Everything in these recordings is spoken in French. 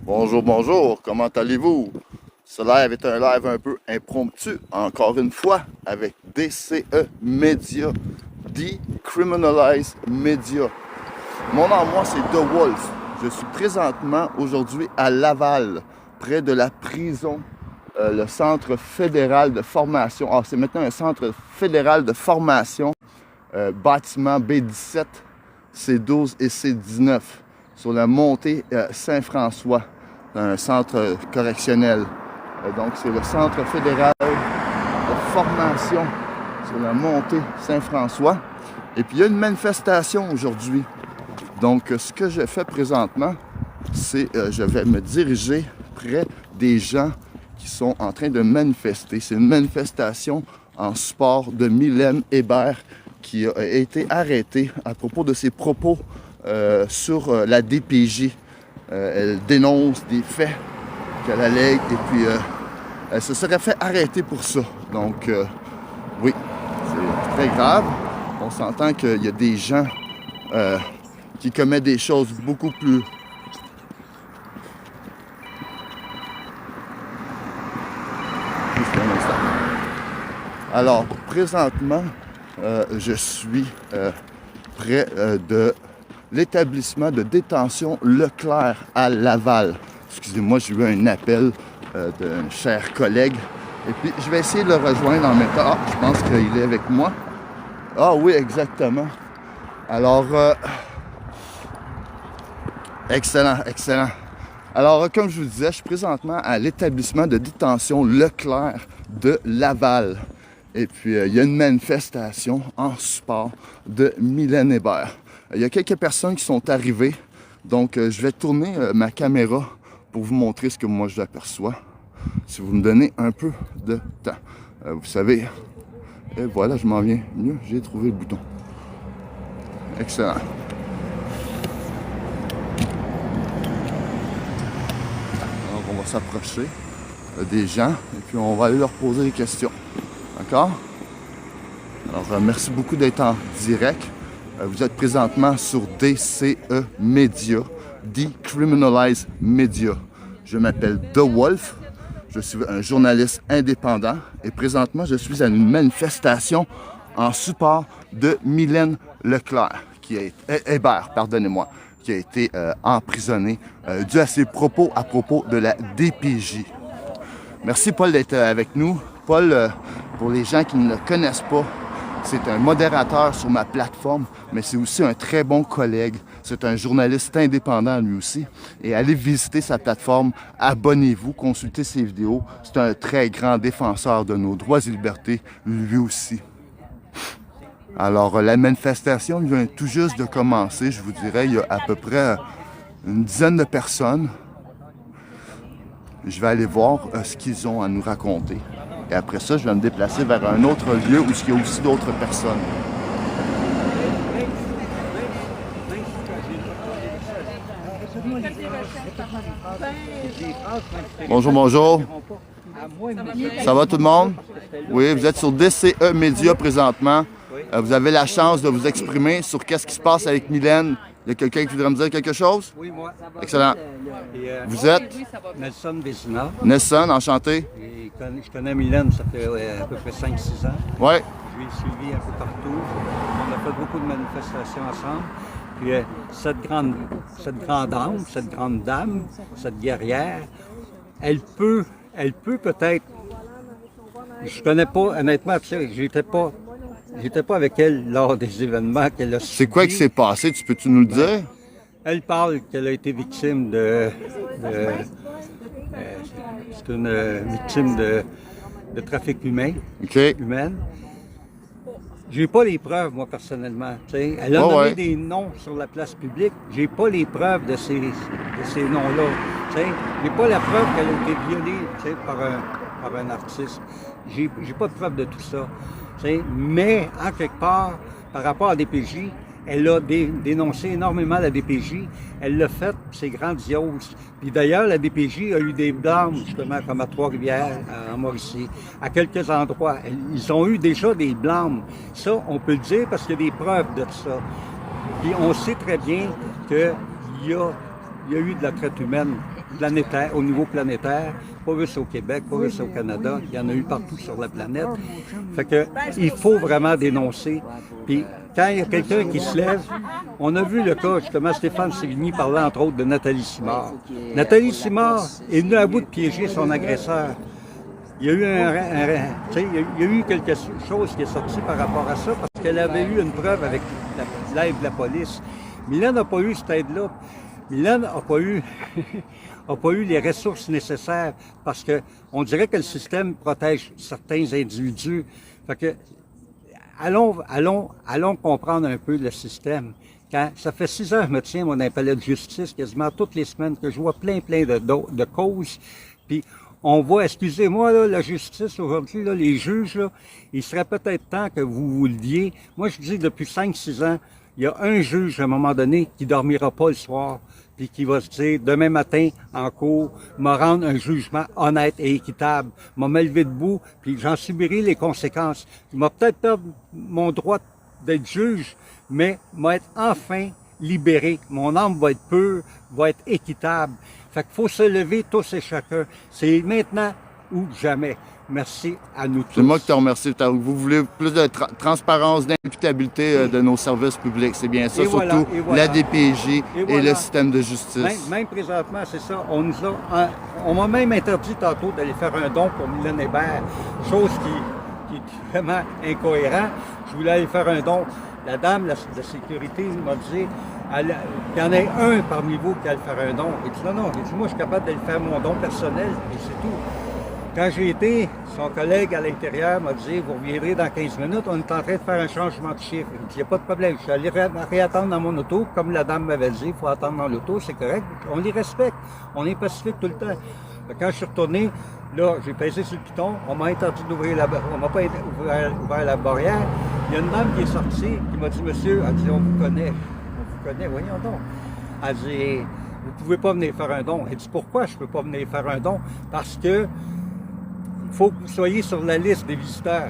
Bonjour, bonjour, comment allez-vous? Ce live est un live un peu impromptu, encore une fois, avec DCE Media, Decriminalize Media. Mon nom, moi, c'est The Wolf. Je suis présentement aujourd'hui à Laval, près de la prison, le Centre fédéral de formation. Ah, c'est maintenant un Centre fédéral de formation, bâtiment B17, C12 et C19, sur la montée Saint-François, un centre correctionnel. Donc, c'est le Centre fédéral de formation sur la montée Saint-François. Et puis, il y a une manifestation aujourd'hui. Donc, ce que je fais présentement, c'est je vais me diriger près des gens qui sont en train de manifester. C'est une manifestation en support de Mylène Hébert qui a été arrêtée à propos de ses propos sur la DPJ. Elle dénonce des faits qu'elle allègue et puis elle se serait fait arrêter pour ça. Donc, oui, c'est très grave. On s'entend qu'il y a des gens qui commettent des choses beaucoup plus... Juste un instant. Alors, présentement, je suis près de l'établissement de détention Leclerc à Laval. Excusez-moi, j'ai eu un appel d'un cher collègue. Et puis, je vais essayer de le rejoindre en même temps. Ah, je pense qu'il est avec moi. Ah oui, exactement. Alors, excellent, excellent. Alors, comme je vous disais, je suis présentement à l'établissement de détention Leclerc de Laval. Et puis, il y a une manifestation en support de Mylène Hébert. Il y a quelques personnes qui sont arrivées. Donc, je vais tourner ma caméra pour vous montrer ce que moi je aperçois. Si vous me donnez un peu de temps. Vous savez, et voilà, je m'en viens mieux. J'ai trouvé le bouton. Excellent. Alors, on va s'approcher des gens et puis on va aller leur poser des questions. D'accord? Alors, merci beaucoup d'être en direct. Vous êtes présentement sur DCE Media, Decriminalize Media. Je m'appelle The Wolf. Je suis un journaliste indépendant et présentement, je suis à une manifestation en support de Mylène Leclerc, Hébert, pardonnez-moi, qui a été emprisonnée dû à ses propos à propos de la DPJ. Merci Paul d'être avec nous. Paul, pour les gens qui ne le connaissent pas, c'est un modérateur sur ma plateforme, mais c'est aussi un très bon collègue. C'est un journaliste indépendant lui aussi. Et allez visiter sa plateforme, abonnez-vous, consultez ses vidéos. C'est un très grand défenseur de nos droits et libertés, lui aussi. Alors, la manifestation vient tout juste de commencer, je vous dirais. Il y a à peu près une dizaine de personnes. Je vais aller voir ce qu'ils ont à nous raconter. Et après ça, je vais me déplacer vers un autre lieu où il y a aussi d'autres personnes. Bonjour, bonjour. Ça va tout le monde? Oui, vous êtes sur DCE Media présentement. Vous avez la chance de vous exprimer sur qu'est-ce qui se passe avec Mylène. Il y a quelqu'un qui voudrait me dire quelque chose? Oui, moi. Excellent. Vous êtes? Nelson Vézina. Nelson, enchanté. Et je connais Mylène, ça fait à peu près 5-6 ans. Oui. Je l'ai suivi un peu partout. On a fait beaucoup de manifestations ensemble. Puis cette grande dame, cette guerrière, elle peut peut-être. Je connais pas, honnêtement, j'étais pas avec elle lors des événements qu'elle a subis. C'est quoi qui s'est passé? Peux-tu nous le dire? Elle parle qu'elle a été victime c'est une victime de trafic humain. OK. Humaine. J'ai pas les preuves, moi, personnellement. T'sais. Elle a nommé des noms sur la place publique. J'ai pas les preuves de ces noms-là. J'ai pas la preuve qu'elle a été violée par un artiste. J'ai pas de preuve de tout ça. Mais, en quelque part, par rapport à DPJ, elle a dénoncé énormément la DPJ. Elle l'a fait, c'est grandiose. Puis d'ailleurs, la DPJ a eu des blâmes, justement, comme à Trois-Rivières, en Mauricie, à quelques endroits. Ils ont eu déjà des blâmes. Ça, on peut le dire parce qu'il y a des preuves de ça. Puis on sait très bien qu'il y a il y a eu de la traite humaine planétaire, au niveau planétaire, pas juste au Québec, pas juste au Canada, il y en a eu partout sur la planète. Fait que, il faut vraiment dénoncer. Puis, quand il y a quelqu'un qui se lève, on a vu le cas, justement, Stéphane Sévigny parlait entre autres de Nathalie Simard. Nathalie Simard est venue à bout de piéger son agresseur. Il y a eu il y a eu quelque chose qui est sorti par rapport à ça parce qu'elle avait eu une preuve avec l'aide de la police. Mylène n'a pas eu cette aide-là. Mylène n'a pas eu, a pas eu les ressources nécessaires parce que on dirait que le système protège certains individus. Fait que, allons comprendre un peu le système. Quand ça fait 6 ans que je me tiens, mon palais de justice, quasiment toutes les semaines, que je vois plein de causes, puis on voit, excusez-moi, là, la justice aujourd'hui, là, les juges, là, il serait peut-être temps que vous le disiez. Moi, je dis depuis 5-6 ans, il y a un juge, à un moment donné, qui dormira pas le soir, puis qui va se dire, demain matin, en cours, me rendre un jugement honnête et équitable, me lever debout, puis j'en subirai les conséquences. Il m'a peut-être perdre mon droit d'être juge, mais m'a être enfin libéré. Mon âme va être pure, va être équitable. Fait qu'il faut se lever tous et chacun. C'est maintenant ou jamais. Merci à nous tous. C'est moi qui te remercie. Vous voulez plus de transparence, d'imputabilité de nos services publics. C'est bien ça, et surtout voilà, la DPJ et le système de justice. Même présentement, c'est ça. On m'a même interdit tantôt d'aller faire un don pour Mylène Hébert, chose qui est vraiment incohérent. Je voulais aller faire un don. La dame de sécurité m'a dit qu'il y en ait un parmi vous qui allait faire un don. Il dit non. Il dit moi, je suis capable d'aller faire mon don personnel et c'est tout. Quand j'ai été, son collègue à l'intérieur m'a dit vous reviendrez dans 15 minutes, on est en train de faire un changement de chiffre. Il dit il n'y a pas de problème. Je suis allé réattendre dans mon auto, comme la dame m'avait dit, il faut attendre dans l'auto, c'est correct. On les respecte. On est pacifique tout le temps. Quand je suis retourné, là, j'ai pesé sur le piton, on m'a interdit d'ouvrir on m'a pas ouvert la barrière. Il y a une dame qui est sortie, qui m'a dit, monsieur, elle dit, on vous connaît, voyons donc. Elle dit, vous pouvez pas venir faire un don. Elle dit, pourquoi je peux pas venir faire un don? Parce que il faut que vous soyez sur la liste des visiteurs.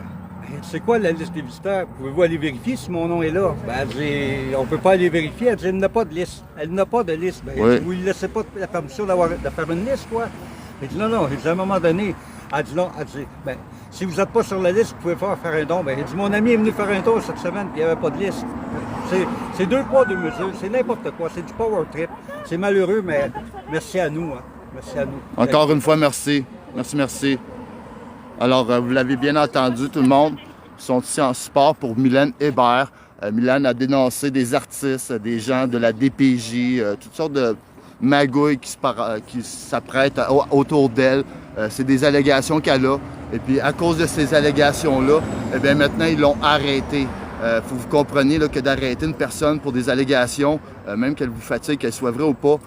C'est quoi la liste des visiteurs? Pouvez-vous aller vérifier si mon nom est là? Ben, elle dit, on peut pas aller vérifier. Elle dit, elle n'a pas de liste. Elle n'a pas de liste. Ben, oui. Vous ne laissez pas la permission de faire une liste, quoi? Elle dit, non. Elle dit, à un moment donné, elle dit, non. Elle dit, ben, si vous n'êtes pas sur la liste, vous pouvez faire un don. Ben, elle dit, mon ami est venu faire un tour cette semaine, puis il n'y avait pas de liste. C'est 2 poids, 2 mesures. C'est n'importe quoi. C'est du power trip. C'est malheureux, mais merci à nous. Hein. Merci à nous. Encore une fois, merci. Merci. Alors, vous l'avez bien entendu, tout le monde. Ils sont ici en support pour Mylène Hébert. Mylène a dénoncé des artistes, des gens de la DPJ, toutes sortes de magouilles qui s'apprêtent autour d'elle. C'est des allégations qu'elle a. Et puis, à cause de ces allégations-là, eh bien, maintenant, ils l'ont arrêtée. Il faut que vous compreniez là, que d'arrêter une personne pour des allégations, même qu'elle vous fatigue, qu'elle soit vraie ou pas,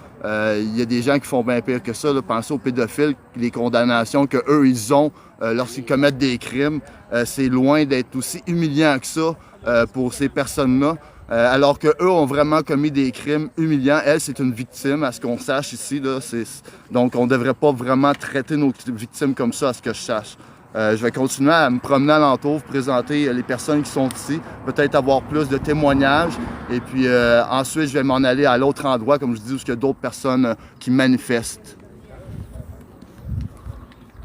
il y a des gens qui font bien pire que ça. Là. Pensez aux pédophiles, les condamnations qu'eux, ils ont lorsqu'ils commettent des crimes. C'est loin d'être aussi humiliant que ça pour ces personnes-là. Alors qu'eux ont vraiment commis des crimes humiliants. Elle, c'est une victime, à ce qu'on sache ici. Là, donc, on ne devrait pas vraiment traiter nos victimes comme ça, à ce que je sache. Je vais continuer à me promener alentour, vous présenter les personnes qui sont ici, peut-être avoir plus de témoignages. Et puis ensuite, je vais m'en aller à l'autre endroit, comme je dis, où il y a d'autres personnes qui manifestent.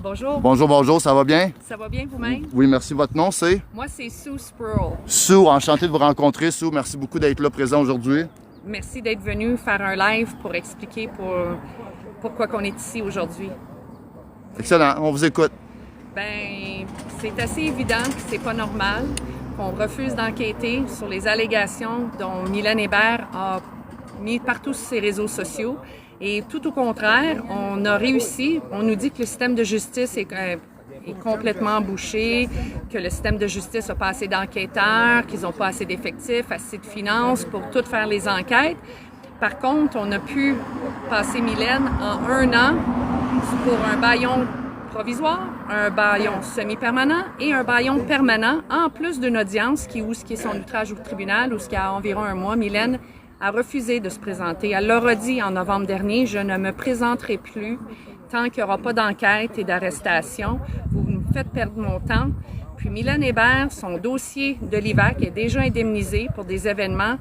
Bonjour. Bonjour, ça va bien? Ça va bien vous-même? Oui, merci. Votre nom, c'est? Moi, c'est Sue Sproul. Sue, enchanté de vous rencontrer, Sue. Merci beaucoup d'être là présent aujourd'hui. Merci d'être venu faire un live pour expliquer pourquoi on est ici aujourd'hui. Excellent, on vous écoute. Ben, c'est assez évident que c'est pas normal qu'on refuse d'enquêter sur les allégations dont Mylène Hébert a mis partout sur ses réseaux sociaux. Et tout au contraire, on a réussi. On nous dit que le système de justice est complètement bouché, que le système de justice n'a pas assez d'enquêteurs, qu'ils n'ont pas assez d'effectifs, assez de finances pour tout faire les enquêtes. Par contre, on a pu passer Mylène en 1 an pour un bâillon provisoire, un bâillon semi-permanent et un bâillon permanent, en plus d'une audience où est son outrage au tribunal, où il y a environ 1 mois, Mylène a refusé de se présenter. Elle leur a dit en novembre dernier, je ne me présenterai plus tant qu'il n'y aura pas d'enquête et d'arrestation. Vous me faites perdre mon temps. Puis Mylène Hébert, son dossier de l'IVAC est déjà indemnisé pour des événements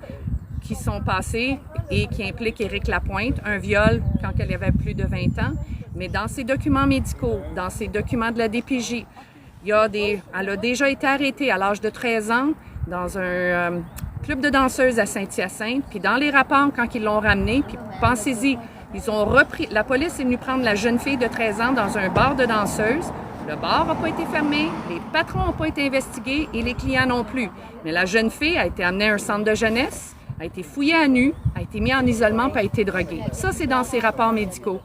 qui sont passés et qui impliquent Éric Lapointe, un viol quand elle avait plus de 20 ans. Mais dans ses documents médicaux, dans ses documents de la DPJ, elle a déjà été arrêtée à l'âge de 13 ans dans un club de danseuses à Saint-Hyacinthe. Puis dans les rapports, quand ils l'ont ramenée, puis pensez-y, la police est venue prendre la jeune fille de 13 ans dans un bar de danseuses. Le bar n'a pas été fermé, les patrons n'ont pas été investigués et les clients non plus. Mais la jeune fille a été amenée à un centre de jeunesse, a été fouillée à nu, a été mise en isolement puis a été droguée. Ça, c'est dans ses rapports médicaux.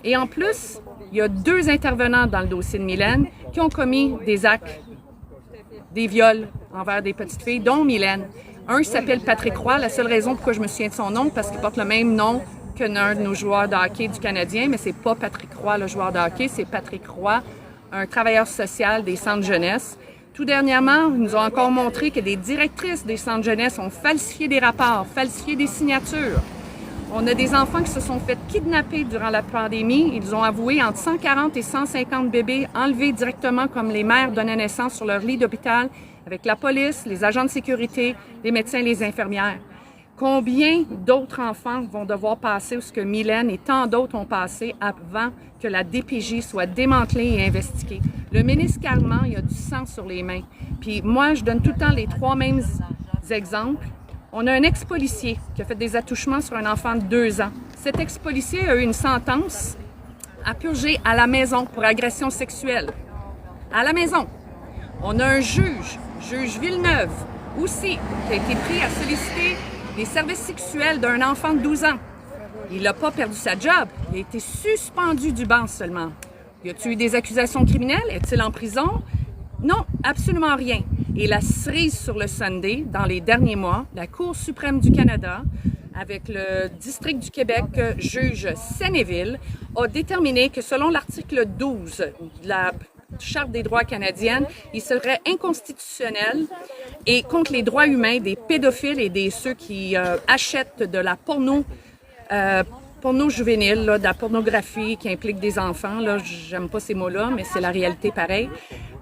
Et en plus, il y a 2 intervenants dans le dossier de Mylène qui ont commis des actes, des viols envers des petites filles, dont Mylène. Un s'appelle Patrick Roy. La seule raison pourquoi je me souviens de son nom, parce qu'il porte le même nom que l'un de nos joueurs de hockey du Canadien, mais c'est pas Patrick Roy, le joueur de hockey, c'est Patrick Roy, un travailleur social des centres jeunesse. Tout dernièrement, ils nous ont encore montré que des directrices des centres jeunesse ont falsifié des rapports, falsifié des signatures. On a des enfants qui se sont fait kidnapper durant la pandémie. Ils ont avoué entre 140 et 150 bébés enlevés directement comme les mères donnaient naissance sur leur lit d'hôpital avec la police, les agents de sécurité, les médecins et les infirmières. Combien d'autres enfants vont devoir passer où ce que Mylène et tant d'autres ont passé avant que la DPJ soit démantelée et investiguée? Le ministre Carman, il a du sang sur les mains. Puis moi, je donne tout le temps les 3 mêmes exemples. On a un ex-policier qui a fait des attouchements sur un enfant de 2 ans. Cet ex-policier a eu une sentence à purger à la maison pour agression sexuelle. À la maison. On a un juge Villeneuve, aussi, qui a été pris à solliciter des services sexuels d'un enfant de 12 ans. Il n'a pas perdu sa job. Il a été suspendu du banc seulement. Y a-t-il eu des accusations criminelles? Est-il en prison? Non, absolument rien. Et la cerise sur le sundae, dans les derniers mois, la Cour suprême du Canada, avec le district du Québec, juge Sénéville, a déterminé que selon l'article 12 de la Charte des droits canadienne, il serait inconstitutionnel et contre les droits humains des pédophiles et ceux qui achètent de la porno juvénile, là, de la pornographie qui implique des enfants. Là, j'aime pas ces mots-là, mais c'est la réalité pareil.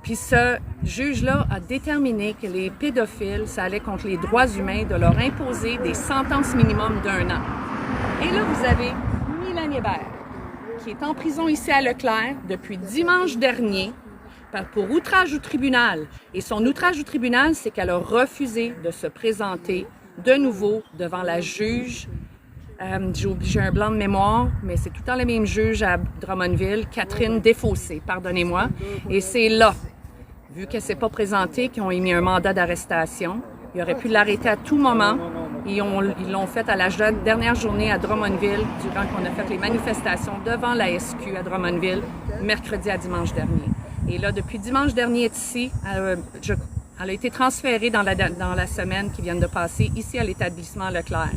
Puis ce juge-là a déterminé que les pédophiles, ça allait contre les droits humains de leur imposer des sentences minimum d'1 an. Et là, vous avez Mylène Hébert, qui est en prison ici à Leclerc depuis dimanche dernier pour outrage au tribunal. Et son outrage au tribunal, c'est qu'elle a refusé de se présenter de nouveau devant la juge. J'ai un blanc de mémoire, mais c'est tout le temps le même juge à Drummondville, Catherine Desfossés, pardonnez-moi. Et c'est là, vu qu'elle ne s'est pas présentée, qu'ils ont émis un mandat d'arrestation. Ils auraient pu l'arrêter à tout moment. Ils l'ont fait à la dernière journée à Drummondville, durant qu'on a fait les manifestations devant la SQ à Drummondville, mercredi à dimanche dernier. Et là, depuis dimanche dernier, elle est ici. Elle a été transférée dans la semaine qui vient de passer, ici à l'établissement Leclerc.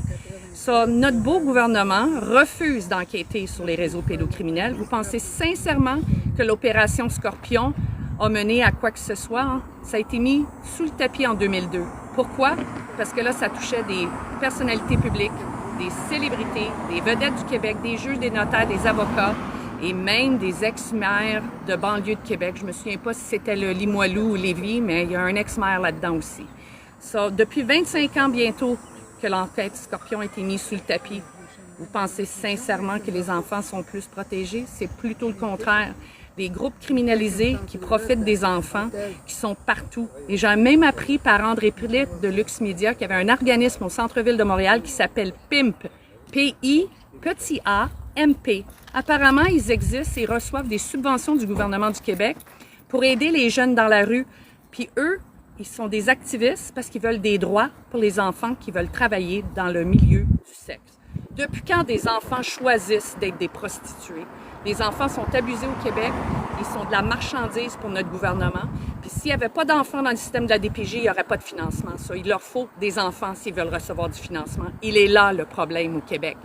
Ça, notre beau gouvernement refuse d'enquêter sur les réseaux pédocriminels. Vous pensez sincèrement que l'opération Scorpion a mené à quoi que ce soit? Hein? Ça a été mis sous le tapis en 2002. Pourquoi? Parce que là, ça touchait des personnalités publiques, des célébrités, des vedettes du Québec, des juges, des notaires, des avocats et même des ex-maires de banlieue de Québec. Je me souviens pas si c'était le Limoilou ou Lévis, mais il y a un ex-maire là-dedans aussi. Ça, depuis 25 ans bientôt que l'enquête Scorpion a été mise sous le tapis. Vous pensez sincèrement que les enfants sont plus protégés? C'est plutôt le contraire. Des groupes criminalisés qui profitent des enfants, qui sont partout. Et j'ai même appris par André Plite de Lux Media qu'il y avait un organisme au centre-ville de Montréal qui s'appelle PIMP. P-I-A-M-P. Apparemment, ils existent et reçoivent des subventions du gouvernement du Québec pour aider les jeunes dans la rue. Puis eux, ils sont des activistes parce qu'ils veulent des droits pour les enfants qui veulent travailler dans le milieu du sexe. Depuis quand des enfants choisissent d'être des prostituées? Les enfants sont abusés au Québec, ils sont de la marchandise pour notre gouvernement. Puis s'il n'y avait pas d'enfants dans le système de la DPJ, il n'y aurait pas de financement. Ça, il leur faut des enfants s'ils veulent recevoir du financement. Il est là le problème au Québec.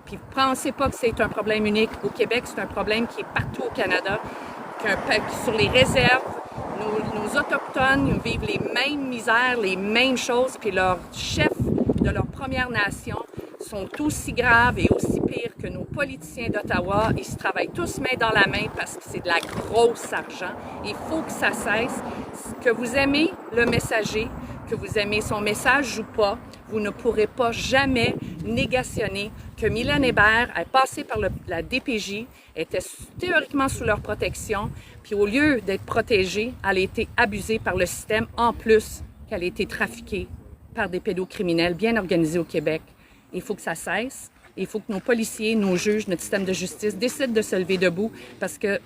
Puis pensez pas que c'est un problème unique au Québec, c'est un problème qui est partout au Canada, sur les réserves. Nos Autochtones ils vivent les mêmes misères, les mêmes choses, puis leurs chefs de leur Première Nation sont aussi graves et aussi pires que nos politiciens d'Ottawa. Ils se travaillent tous main dans la main parce que c'est de la grosse argent. Il faut que ça cesse. Que vous aimez le messager, que vous aimez son message ou pas, vous ne pourrez pas jamais négationner que Mylène Hébert est passée par la DPJ, était théoriquement sous leur protection, puis au lieu d'être protégée, elle a été abusée par le système, en plus qu'elle a été trafiquée par des pédocriminels bien organisés au Québec. Il faut que ça cesse. Il faut que nos policiers, nos juges, notre système de justice décident de se lever debout parce que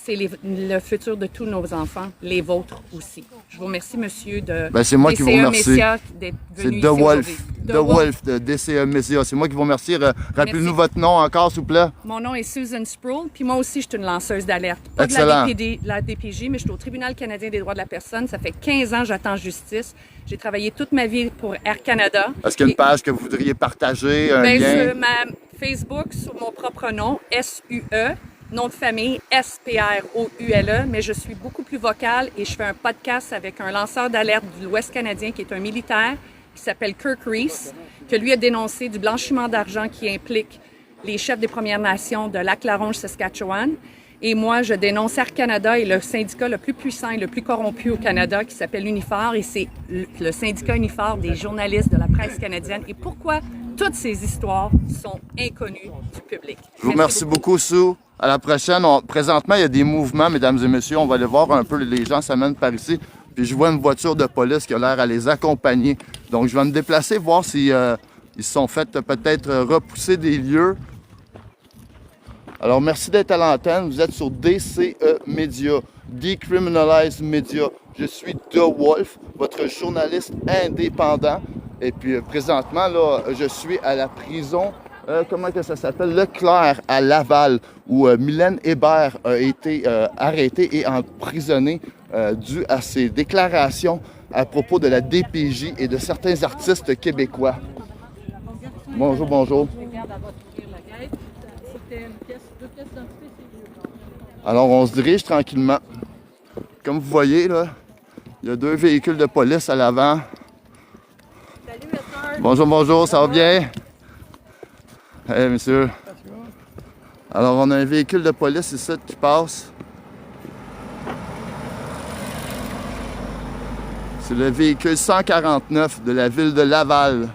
c'est le futur de tous nos enfants, les vôtres aussi. Je vous remercie, monsieur, de c'est moi qui vous remercie. d'être C'est venu The ici Wolf. aujourd'hui. The Wolf de DCE Media. C'est moi qui vous remercie. Rappelez-nous votre nom encore, s'il vous plaît. Mon nom est Susan Sproul, puis moi aussi, je suis une lanceuse d'alerte. Pas Excellent. de la DPJ, mais je suis au Tribunal canadien des droits de la personne. Ça fait 15 ans que j'attends justice. J'ai travaillé toute ma vie pour Air Canada. Est-ce qu'il y a une page que vous voudriez partager, un lien? Sur ma Facebook, sur mon propre nom, S-U-E, nom de famille, S-P-R-O-U-L-E, mais je suis beaucoup plus vocale et je fais un podcast avec un lanceur d'alerte de l'Ouest canadien qui est un militaire qui s'appelle Kirk Reese, que lui a dénoncé du blanchiment d'argent qui implique les chefs des Premières Nations de Lac-La-Ronge, Saskatchewan. Et moi, je dénonce Air Canada et le syndicat le plus puissant et le plus corrompu au Canada qui s'appelle Unifor, et c'est le syndicat Unifor des journalistes de la presse canadienne. Et pourquoi toutes ces histoires sont inconnues du public? Je vous remercie beaucoup, Sue. À la prochaine. Présentement, il y a des mouvements, mesdames et messieurs. On va aller voir un peu. Les gens s'amènent par ici. Puis je vois une voiture de police qui a l'air à les accompagner. Donc, je vais me déplacer, voir si ils se sont fait peut-être repousser des lieux. Alors, merci d'être à l'antenne. Vous êtes sur DCE Media, Decriminalize Media. Je suis The Wolf, votre journaliste indépendant. Et puis, présentement, là, je suis à la prison, comment que ça s'appelle? Leclerc, à Laval, où Mylène Hébert a été arrêtée et emprisonnée dû à ses déclarations à propos de la DPJ et de certains artistes québécois. Bonjour, bonjour. Alors, on se dirige tranquillement. Comme vous voyez, là, il y a 2 véhicules de police à l'avant. Salut, monsieur. Bonjour, bonjour, ça va bien? Hey, monsieur. Alors, on a un véhicule de police ici qui passe. C'est le véhicule 149 de la ville de Laval.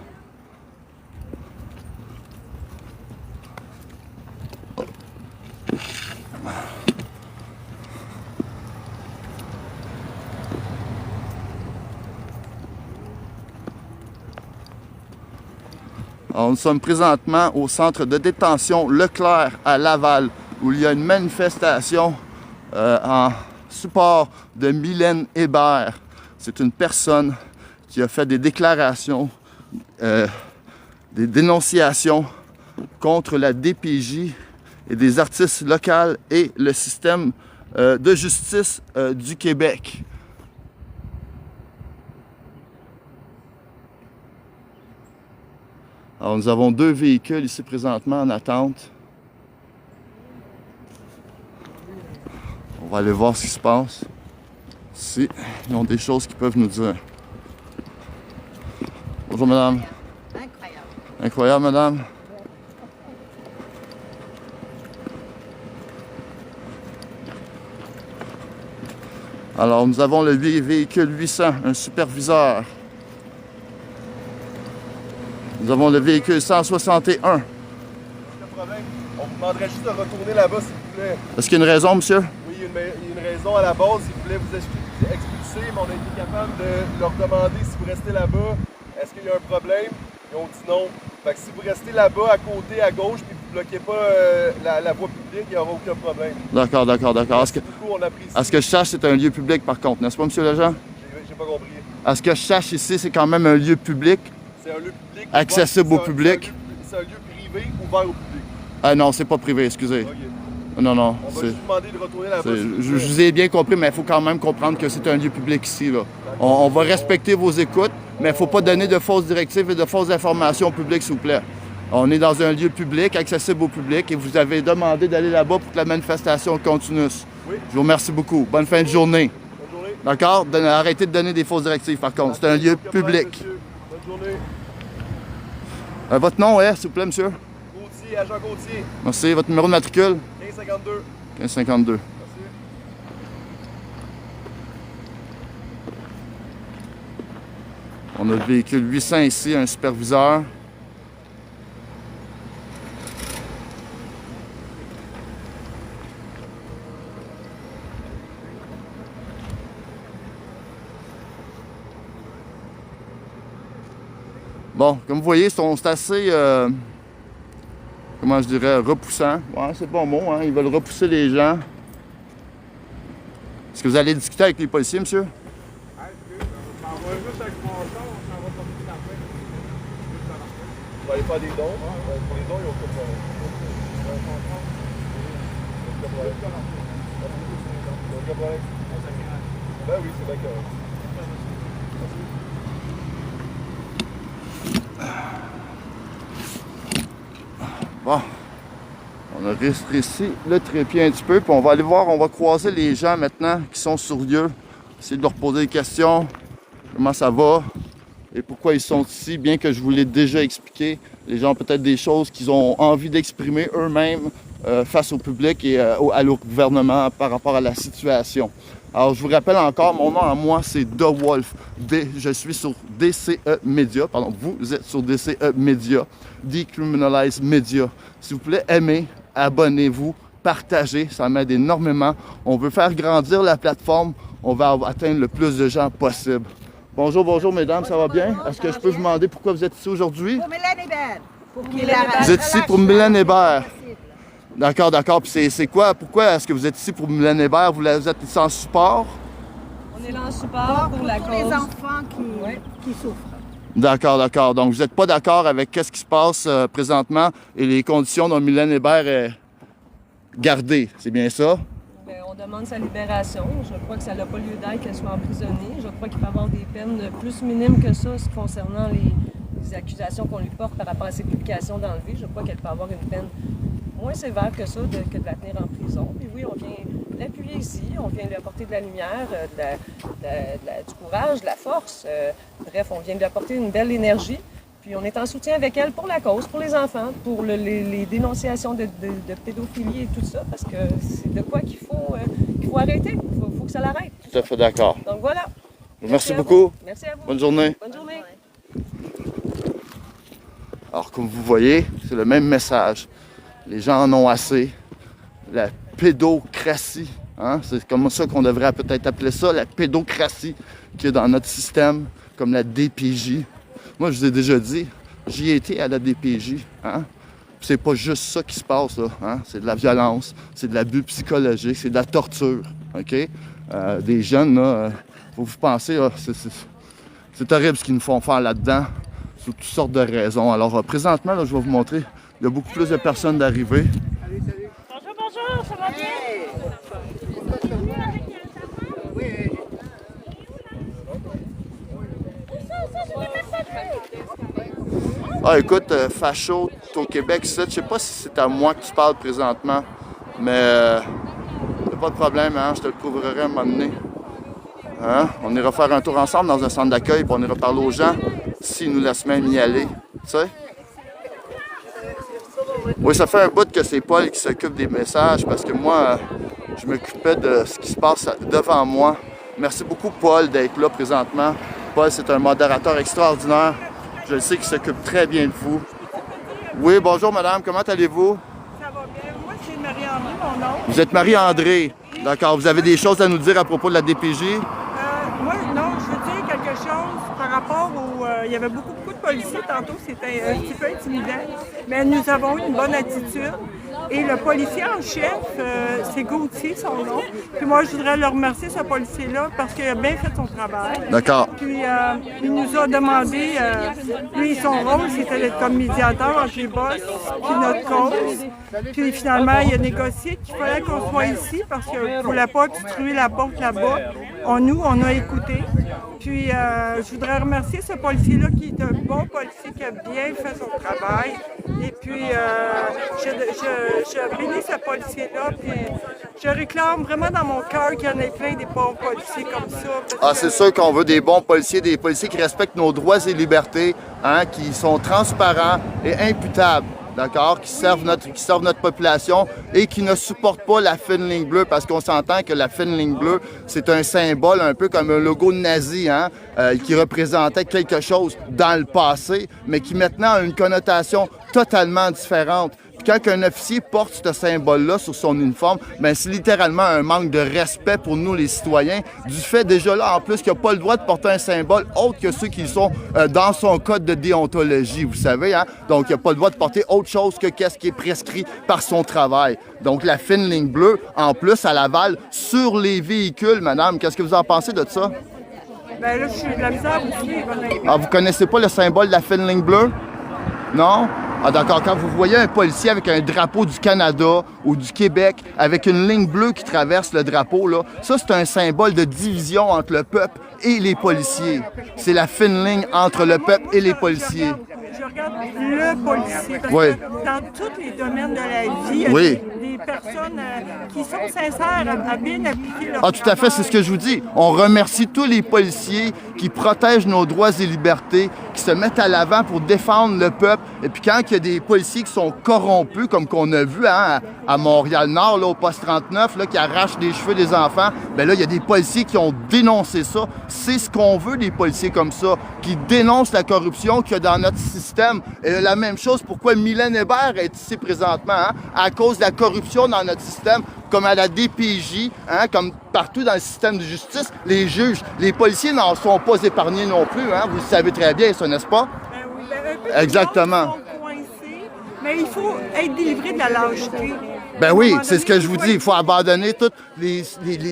Alors, nous sommes présentement au centre de détention Leclerc à Laval, où il y a une manifestation en support de Mylène Hébert. C'est une personne qui a fait des déclarations, des dénonciations contre la DPJ et des artistes locaux et le système de justice du Québec. Alors, nous avons 2 véhicules ici présentement en attente. On va aller voir ce qui se passe. Si ils ont des choses qu'ils peuvent nous dire. Bonjour, madame. Incroyable. Incroyable, madame. Alors, nous avons le véhicule 800, un superviseur. Nous avons le véhicule 161. Le problème, on vous demanderait juste de retourner là-bas, s'il vous plaît. Est-ce qu'il y a une raison, monsieur? Oui, il y a une raison à la base. Ils voulaient vous expulser, mais on a été capable de leur demander si vous restez là-bas, est-ce qu'il y a un problème? Ils ont dit non. Fait que si vous restez là-bas, à côté, à gauche, puis vous ne bloquez pas la voie publique, il n'y aura aucun problème. D'accord, d'accord, d'accord. Merci beaucoup, on apprécie. À ce que je sache, c'est un lieu public, par contre, n'est-ce pas, monsieur l'agent? J'ai pas compris. À ce que je sache, ici, c'est quand même un lieu public. C'est un lieu public. Accessible au public. C'est un lieu privé ouvert au public. Ah non, c'est pas privé, excusez. OK. Non, non. On va juste vous demander de retourner là-bas. Je vous ai bien compris, mais il faut quand même comprendre que c'est un lieu public ici, là. On va respecter vos écoutes, mais il ne faut pas donner de fausses directives et de fausses informations au public, s'il vous plaît. On est dans un lieu public, accessible au public, et vous avez demandé d'aller là-bas pour que la manifestation continue. Oui. Je vous remercie beaucoup. Bonne fin de journée. Bonne journée. D'accord? Arrêtez de donner des fausses directives, par contre. C'est un lieu public. Monsieur. Bonne journée. Votre nom est, s'il vous plaît, monsieur? Gauthier, agent Gauthier. Merci. Votre numéro de matricule? 1552. 1552. Merci. On a le véhicule 800 ici, un superviseur. Bon, comme vous voyez, c'est assez, comment je dirais, repoussant. Ouais, c'est pas bon mot, hein? Ils veulent repousser les gens. Est-ce que vous allez discuter avec les policiers, monsieur? On va aller faire des dons. Pour les dons, ils ont aucun problème. Aucun problème. Ben oui, c'est bien correct. Bon, on a rétréci le trépied un petit peu, puis on va aller voir, on va croiser les gens maintenant qui sont sur lieu, essayer de leur poser des questions, comment ça va et pourquoi ils sont ici, bien que je vous l'ai déjà expliqué. Les gens ont peut-être des choses qu'ils ont envie d'exprimer eux-mêmes face au public et à leur gouvernement par rapport à la situation. Alors, je vous rappelle encore, mon nom à moi, c'est The Wolf. Je suis sur DCE Media. Pardon, vous êtes sur DCE Media. Decriminalize Media. S'il vous plaît, aimez, abonnez-vous, partagez. Ça m'aide énormément. On veut faire grandir la plateforme. On va atteindre le plus de gens possible. Bonjour, bonjour, mesdames. Ça va bien? Est-ce que je peux vous demander pourquoi vous êtes ici aujourd'hui? Pour Mylène Hébert. Vous êtes ici pour Mylène Hébert. D'accord, d'accord. Puis c'est quoi? Pourquoi est-ce que vous êtes ici pour Mylène Hébert? Vous êtes ici en support? On est là en support pour la cause. les enfants qui souffrent. D'accord, d'accord. Donc, vous n'êtes pas d'accord avec ce qui se passe présentement et les conditions dont Mylène Hébert est gardée. C'est bien ça? Bien, on demande sa libération. Je crois que ça n'a pas lieu d'être qu'elle soit emprisonnée. Je crois qu'il peut y avoir des peines plus minimes que ça concernant les accusations qu'on lui porte par rapport à ses publications d'enlever. Je crois qu'elle peut avoir une peine moins sévère que ça, que de la tenir en prison. Puis oui, on vient l'appuyer ici, on vient lui apporter de la lumière, du courage, de la force. Bref, on vient lui apporter une belle énergie. Puis on est en soutien avec elle pour la cause, pour les enfants, pour les dénonciations de pédophilie et tout ça, parce que c'est de quoi qu'il faut arrêter. Il faut que ça l'arrête. Tout à fait d'accord. Donc voilà. Merci beaucoup. Merci à vous. Bonne journée. Bonne journée. Alors, comme vous voyez, c'est le même message. Les gens en ont assez. La pédocratie, hein? C'est comme ça qu'on devrait peut-être appeler ça, la pédocratie qu'il y a dans notre système, comme la DPJ. Moi, je vous ai déjà dit, j'y ai été à la DPJ. Hein? C'est pas juste ça qui se passe, là. Hein? C'est de la violence, c'est de l'abus psychologique, c'est de la torture. OK? Des jeunes, là, faut vous penser, là, c'est horrible ce qu'ils nous font faire là-dedans, sous toutes sortes de raisons. Alors, présentement, là, je vais vous montrer, il y a beaucoup plus de personnes d'arriver. Bonjour, bonjour, ça va bien? Ah, écoute, facho, t'es au Québec, je sais pas si c'est à moi que tu parles présentement, mais pas de problème, hein, je te le prouverai à un moment donné. Hein? On ira faire un tour ensemble dans un centre d'accueil, puis on ira parler aux gens s'ils nous laissent même y aller, tu sais. Oui, ça fait un bout que c'est Paul qui s'occupe des messages, parce que moi, je m'occupais de ce qui se passe devant moi. Merci beaucoup, Paul, d'être là présentement. Paul, c'est un modérateur extraordinaire. Je le sais qu'il s'occupe très bien de vous. Oui, bonjour madame, comment allez-vous? Ça va bien. Moi, c'est Marie-André, mon nom. Vous êtes Marie-André. D'accord, vous avez des choses à nous dire à propos de la DPJ? Moi, non, je veux dire quelque chose par rapport au... il y avait beaucoup de policiers tantôt, c'était un petit peu intimidant, mais nous avons eu une bonne attitude. Et le policier en chef, c'est Gauthier, son nom. Puis moi, je voudrais le remercier, ce policier-là, parce qu'il a bien fait son travail. D'accord. Puis il nous a demandé, lui, son rôle, c'était d'être comme médiateur entre les boss puis notre cause. Puis finalement, il a négocié qu'il fallait qu'on soit ici parce qu'il ne voulait pas obstruer la porte là-bas. On a écouté. Puis je voudrais remercier ce policier-là qui est un bon policier qui a bien fait son travail. Et puis je bénis ce policier-là. Puis je réclame vraiment dans mon cœur qu'il y en ait plein des bons policiers comme ça. Ah, c'est sûr qu'on veut des bons policiers, des policiers qui respectent nos droits et libertés, hein, qui sont transparents et imputables. d'accord, qui servent notre population et qui ne supportent pas la fine ligne bleue, parce qu'on s'entend que la fine ligne bleue, c'est un symbole un peu comme un logo nazi, hein, qui représentait quelque chose dans le passé, mais qui maintenant a une connotation totalement différente. Puis quand un officier porte ce symbole-là sur son uniforme, ben c'est littéralement un manque de respect pour nous, les citoyens, du fait déjà là, en plus, qu'il n'a pas le droit de porter un symbole autre que ceux qui sont dans son code de déontologie, vous savez, hein? Donc, il n'a pas le droit de porter autre chose que qu'est-ce qui est prescrit par son travail. Donc, la fine ligne bleue, en plus, à Laval, sur les véhicules, madame, qu'est-ce que vous en pensez de ça? Ben là, je suis de la misère aussi. Ah, vous connaissez pas le symbole de la fine ligne bleue? Non? Ah d'accord, quand vous voyez un policier avec un drapeau du Canada ou du Québec, avec une ligne bleue qui traverse le drapeau, là, ça c'est un symbole de division entre le peuple et les policiers. C'est la fine ligne entre le peuple et les policiers. Je regarde le policier, parce Oui. que dans tous les domaines de la vie, il y a Oui. des personnes qui sont sincères à bien appliquer leur Ah, tout à fait, c'est ce que je vous dis. On remercie tous les policiers qui protègent nos droits et libertés, qui se mettent à l'avant pour défendre le peuple. Et puis quand il y a des policiers qui sont corrompus, comme qu'on a vu hein, à Montréal-Nord, là, au poste 39, là, qui arrachent les cheveux des enfants, bien là, il y a des policiers qui ont dénoncé ça. C'est ce qu'on veut, des policiers comme ça, qui dénoncent la corruption qu'il y a dans notre système. Et la même chose, pourquoi Mylène Hébert est ici présentement, hein, à cause de la corruption dans notre système, comme à la DPJ, hein, comme partout dans le système de justice, les juges, les policiers n'en sont pas épargnés non plus, hein, vous le savez très bien, ça, n'est-ce pas? Ben oui, ben un peu Exactement. de gens sont coincés, mais il faut être délivré de la lâcheté. Ben oui, c'est ce que je vous dis, il faut abandonner toute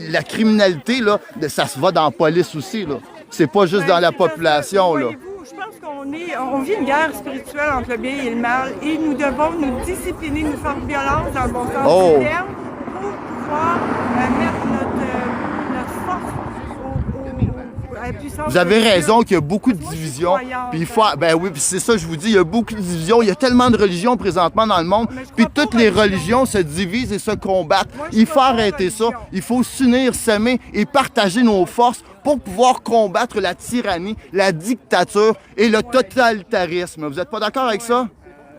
la criminalité, là, ça se va dans la police aussi, là. C'est pas juste dans la population, là. Je pense qu'on vit une guerre spirituelle entre le bien et le mal et nous devons nous discipliner, nous faire violence dans le bon sens du terme pour pouvoir mettre notre force à la puissance. Vous avez raison qu'il y a beaucoup de divisions. Puis il faut, ben oui, puis c'est ça que je vous dis, il y a beaucoup de divisions. Il y a tellement de religions présentement dans le monde. Puis toutes les religions se divisent et se combattent. Il faut arrêter ça. Il faut s'unir, s'aimer et partager nos forces pour pouvoir combattre la tyrannie, la dictature et le totalitarisme. Vous n'êtes pas d'accord avec ça?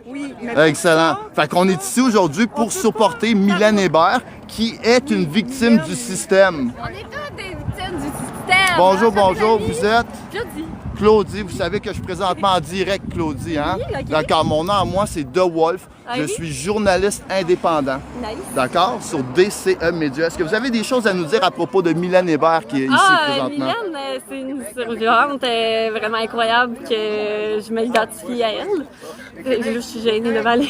Oui. Mais excellent. Fait qu'on est ici aujourd'hui pour supporter Mylène Hébert, qui est une victime du système. On est tous des victimes du système. Bonjour, bonjour, vous êtes? Claudie. Claudie, vous savez que je suis présentement en direct, Claudie, hein? Oui, ok. D'accord, mon nom à moi, c'est The Wolf. Je Ok. suis journaliste indépendant. Nice. D'accord? Sur DCE Média. Est-ce que vous avez des choses à nous dire à propos de Mylène Hébert qui est ici présentement? Mylène, c'est une survivante vraiment incroyable que je m'identifie à elle. Je suis gênée devant elle.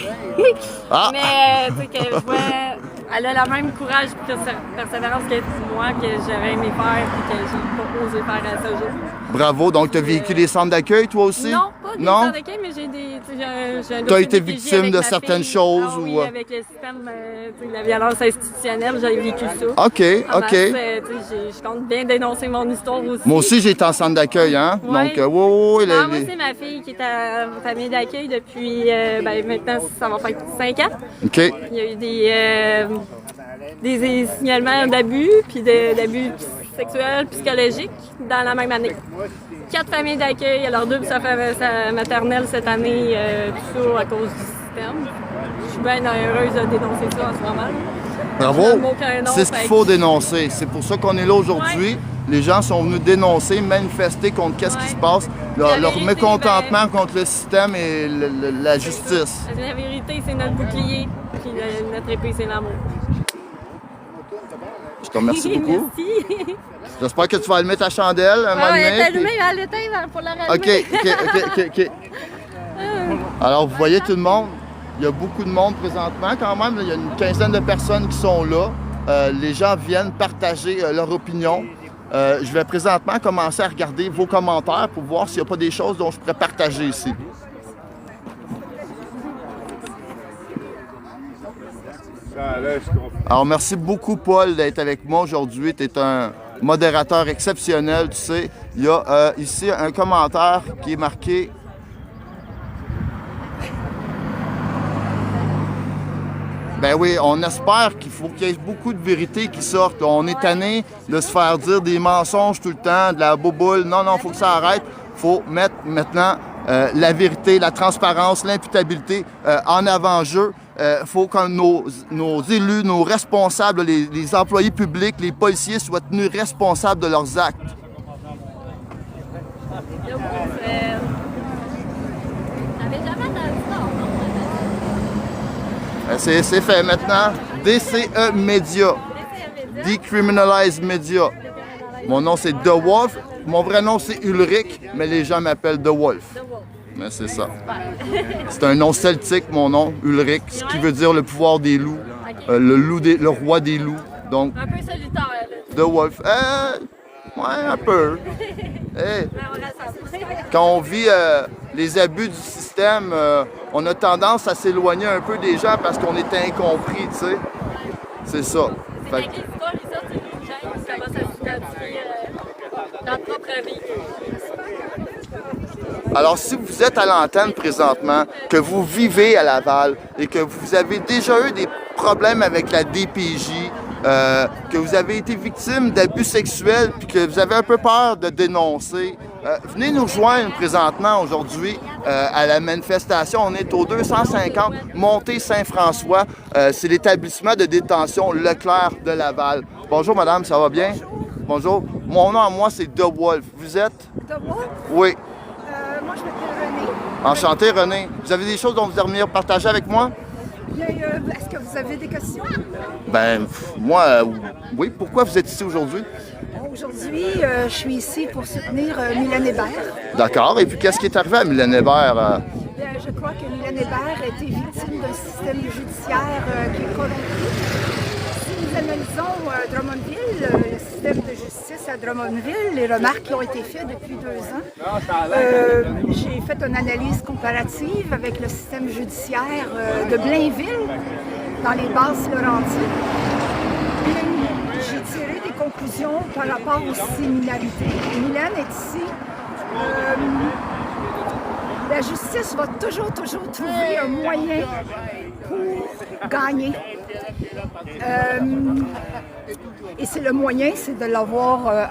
Ah! Mais tu sais que je vois, elle a le même courage et persévérance que moi que j'aurais aimé faire et que j'ai pas osé faire à ce jour. Bravo. Donc, tu as vécu des centres d'accueil, toi aussi? Non, pas des centres d'accueil, mais j'ai des. J'ai un T'as été dossier de victime avec de ma certaines fille. choses Ah, ou- oui, avec le système, la violence institutionnelle, j'ai vécu ça. OK, En OK. masse, je compte bien dénoncer mon histoire aussi. Moi aussi, j'ai été en centre d'accueil, hein? Ouais. Donc, oui. Non, moi, c'est ma fille qui est en famille d'accueil depuis, maintenant, ça va faire 5 ans. OK. Il y a eu des signalements d'abus, puis d'abus sexuels, psychologiques dans la même année. 4 familles d'accueil, alors 2 pour sa maternelle cette année, tout ça à cause du système. Je suis bien heureuse de dénoncer ça en ce moment. Bravo! Je n'aime aucun nom, C'est ce qu'il fait faut dénoncer. C'est pour ça qu'on est là aujourd'hui. Ouais. Les gens sont venus dénoncer, manifester contre qu'est-ce qui Ouais. se passe, La leur vérité, mécontentement contre le système et la justice. La vérité, c'est notre bouclier, puis notre épée, c'est l'amour. Je te remercie beaucoup. Merci. J'espère que tu vas allumer ta chandelle un moment donné, Elle est puis- allumée, elle est éteinte pour la rallumer. OK. Alors, vous voyez tout le monde. Il y a beaucoup de monde présentement quand même. Il y a une quinzaine de personnes qui sont là. Les gens viennent partager leur opinion. Je vais présentement commencer à regarder vos commentaires pour voir s'il n'y a pas des choses dont je pourrais partager ici. Alors, merci beaucoup, Paul, d'être avec moi aujourd'hui. Tu es un modérateur exceptionnel, tu sais. Il y a ici un commentaire qui est marqué « Ben oui, on espère qu'il faut qu'il y ait beaucoup de vérité qui sortent. On est tanné de se faire dire des mensonges tout le temps, de la boboule. Non, il faut que ça arrête. Il faut mettre maintenant la vérité, la transparence, l'imputabilité en avant-jeu. Il faut que nos élus, nos responsables, les employés publics, les policiers soient tenus responsables de leurs actes. C'est fait maintenant. DCE Media. Decriminalize Media. Mon nom, c'est The Wolf. Mon vrai nom, c'est Ulrich, mais les gens m'appellent The Wolf. Mais c'est ça. C'est un nom celtique, mon nom, Ulrich, ce qui veut dire le pouvoir des loups, le roi des loups. Donc, Un peu solitaire. The Wolf. Ouais, un peu. Hey. Quand on vit les abus du système, on a tendance à s'éloigner un peu des gens parce qu'on est incompris, tu sais. C'est ça. C'est quelle histoire, ça, c'est les gens qui commencent à s'identifier dans leur propre vie. Alors, si vous êtes à l'antenne présentement, que vous vivez à Laval et que vous avez déjà eu des problèmes avec la DPJ, que vous avez été victime d'abus sexuels puis que vous avez un peu peur de dénoncer, venez nous rejoindre présentement aujourd'hui à la manifestation. On est au 250 Montée Saint-François. C'est l'établissement de détention Leclerc de Laval. Bonjour madame, ça va bien? Bonjour. Mon nom à moi, c'est The Wolf. Vous êtes? The Wolf? Oui. Moi, je m'appelle René. Enchanté, René. Vous avez des choses dont vous aimeriez partager avec moi? Est-ce que vous avez des questions? Ben, moi, oui. Pourquoi vous êtes ici aujourd'hui? Aujourd'hui, je suis ici pour soutenir Mylène Hébert. D'accord. Et puis, qu'est-ce qui est arrivé à Mylène Hébert? Je crois que Mylène Hébert a été victime d'un système judiciaire qui est corrompu. Si nous analysons Drummondville, le système de justice à Drummondville, les remarques qui ont été faites depuis 2 ans, j'ai fait une analyse comparative avec le système judiciaire de Blainville, dans les Basses-Laurentides. J'ai tiré des conclusions par rapport aux similarités. Mylène est ici. La justice va toujours trouver un moyen pour gagner. Et c'est le moyen, c'est de l'avoir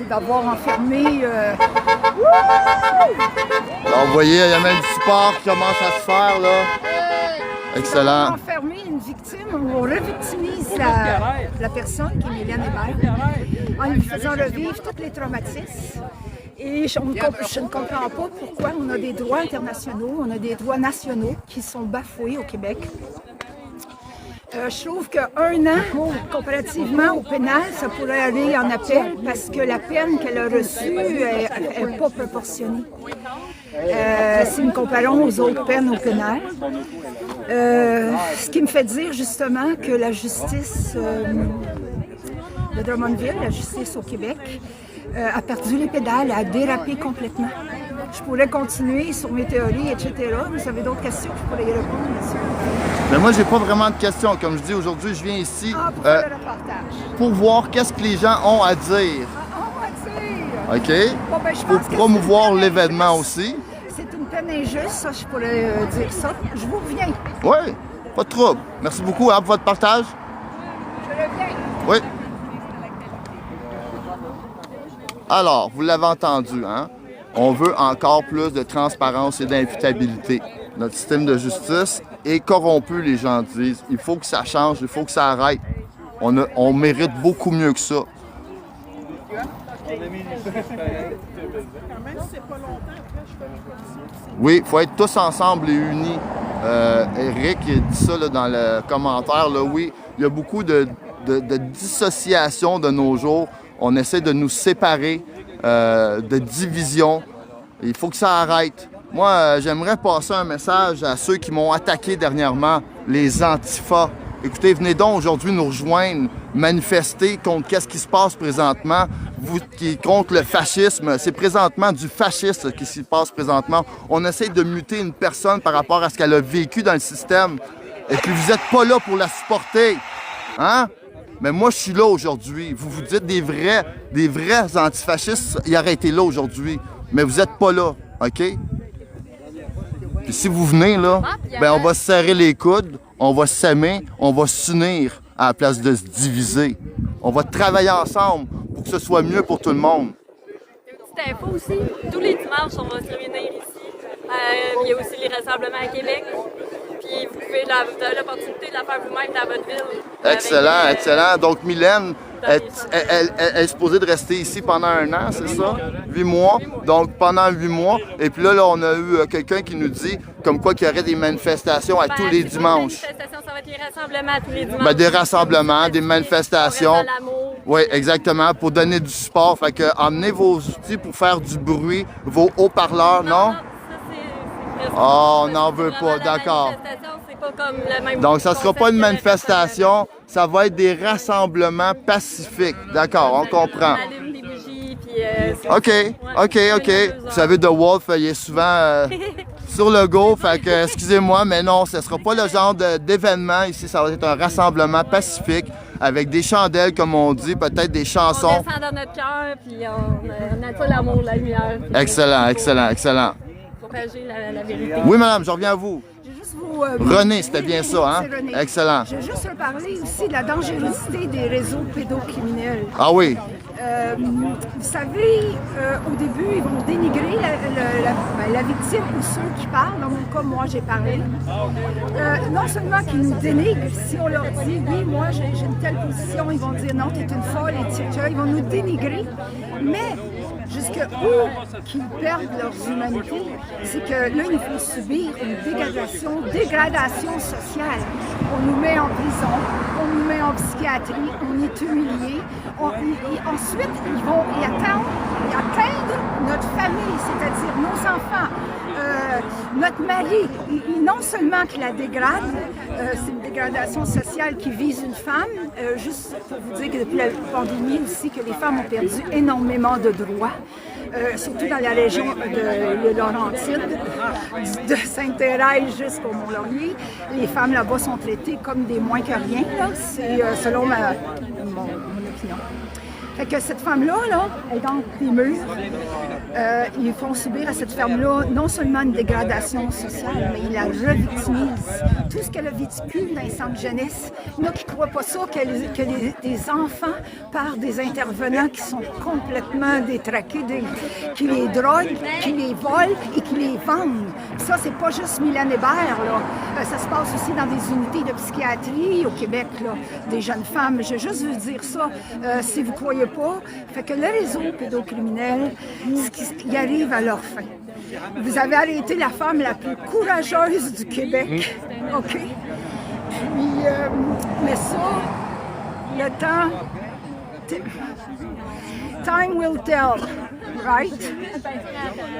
d'avoir enfermé. Alors, vous voyez, il y a même du support qui commence à se faire, là. Excellent. Enfermer une victime, on revictimise la personne qui est Mylène Hébert en lui faisant revivre tous les traumatismes. Et je ne comprends pas pourquoi on a des droits internationaux, on a des droits nationaux qui sont bafoués au Québec. Je trouve qu'un an, comparativement au pénal, ça pourrait aller en appel parce que la peine qu'elle a reçue n'est pas proportionnée. Si nous comparons aux autres peines au pénal. Ce qui me fait dire justement que la justice de Drummondville, la justice au Québec, a perdu les pédales, a dérapé complètement. Je pourrais continuer sur mes théories, etc. Mais si vous avez d'autres questions, je pourrais y répondre, bien sûr. Mais moi, j'ai pas vraiment de questions. Comme je dis, aujourd'hui, je viens ici pour faire le reportage. Pour voir qu'est-ce que les gens ont à dire. On va dire. OK? Bon, ben, je pour pense que promouvoir l'événement aussi. C'est une peine injuste, ça, je pourrais dire ça. Je vous reviens. Oui, pas de trouble. Merci beaucoup pour votre partage. Je reviens. Oui. Alors, vous l'avez entendu, hein? On veut encore plus de transparence et d'imputabilité. Notre système de justice est corrompu, les gens disent. Il faut que ça change, il faut que ça arrête. On mérite beaucoup mieux que ça. Oui, il faut être tous ensemble et unis. Eric dit ça là, dans le commentaire. Là, oui, il y a beaucoup de dissociation de nos jours. On essaie de nous séparer, de division. Il faut que ça arrête. Moi, j'aimerais passer un message à ceux qui m'ont attaqué dernièrement, les Antifa. Écoutez, venez donc aujourd'hui nous rejoindre, manifester contre qu'est-ce qui se passe présentement, contre le fascisme. C'est présentement du fascisme qui se passe présentement. On essaie de muter une personne par rapport à ce qu'elle a vécu dans le système. Et puis vous n'êtes pas là pour la supporter. Hein? Mais moi, je suis là aujourd'hui. Vous vous dites des vrais antifascistes, ils auraient été là aujourd'hui. Mais vous n'êtes pas là, OK? Puis si vous venez là, ben on va se serrer les coudes, on va s'aimer, on va s'unir à la place de se diviser. On va travailler ensemble pour que ce soit mieux pour tout le monde. Une petite info aussi, tous les dimanches, on va se réunir ici Il y a aussi les rassemblements à Québec. Puis vous avez l'opportunité de la faire vous-même dans votre ville. Excellent, excellent. Donc, Mylène, elle est supposée de rester ici pendant 1 an, c'est ça? 8 mois. Donc, pendant 8 mois. Et puis là, on a eu quelqu'un qui nous dit comme quoi qu'il y aurait des manifestations à tous les dimanches. Des manifestations, ça va être des rassemblements à tous les dimanches. Ben, des rassemblements, des manifestations. Oui, exactement, pour donner du support. Fait que emmenez vos outils pour faire du bruit, vos haut-parleurs, non? Oh, on n'en veut pas, d'accord. Donc, ça ne sera pas une manifestation, ça va être des rassemblements pacifiques. D'accord, on comprend. OK. Vous savez, The Wolf, il est souvent sur le go, fait que, excusez-moi, mais non, ce ne sera pas le genre d'événement ici. Ça va être un rassemblement pacifique avec des chandelles, comme on dit, peut-être des chansons. On descend dans notre cœur, puis on a pas l'amour, la lumière. Excellent. Propager la vérité. Oui, madame, je reviens à vous. René, c'était bien ça, hein? René. Excellent. Je veux juste parler aussi de la dangerosité des réseaux pédocriminels. Ah oui? Vous savez, au début, ils vont dénigrer la victime ou ceux qui parlent. Dans mon cas, moi, j'ai parlé. Non seulement qu'ils nous dénigrent, si on leur dit « oui, moi, j'ai une telle position », ils vont dire « non, t'es une folle, etc. » Ils vont nous dénigrer, mais jusqu'à où qu'ils perdent leur humanité, c'est que là, il faut subir une dégradation sociale. On nous met en prison, on nous met en psychiatrie, on est humilié. Ensuite, ils vont y atteindre notre famille, c'est-à-dire nos enfants, notre mari. Non seulement qu'ils la dégradent, c'est une dégradation sociale qui vise une femme. Juste pour vous dire que depuis la pandémie aussi, que les femmes ont perdu énormément de droits. Surtout dans la région de Laurentides, de Sainte-Thérèse jusqu'au Mont-Laurier. Les femmes là-bas sont traitées comme des moins que rien, c'est selon mon opinion. Fait que cette femme-là, elle est dans les murs. Ils font subir à cette femme-là non seulement une dégradation sociale, mais ils la revictimisent. Tout ce qu'elle a vécu dans les centres jeunesse, il y en a qui ne croient pas ça, que des enfants par des intervenants qui sont complètement détraqués, qui les droguent, qui les volent et qui les vendent. Ça, c'est pas juste Mylène Hébert, là. Ça se passe aussi dans des unités de psychiatrie au Québec, là, des jeunes femmes. Je veux juste vous dire ça, si vous ne croyez pas. Fait que le réseau pédocriminel, ils arrivent à leur fin. Vous avez arrêté la femme la plus courageuse du Québec, OK? Puis, mais ça, le temps... Time will tell, right?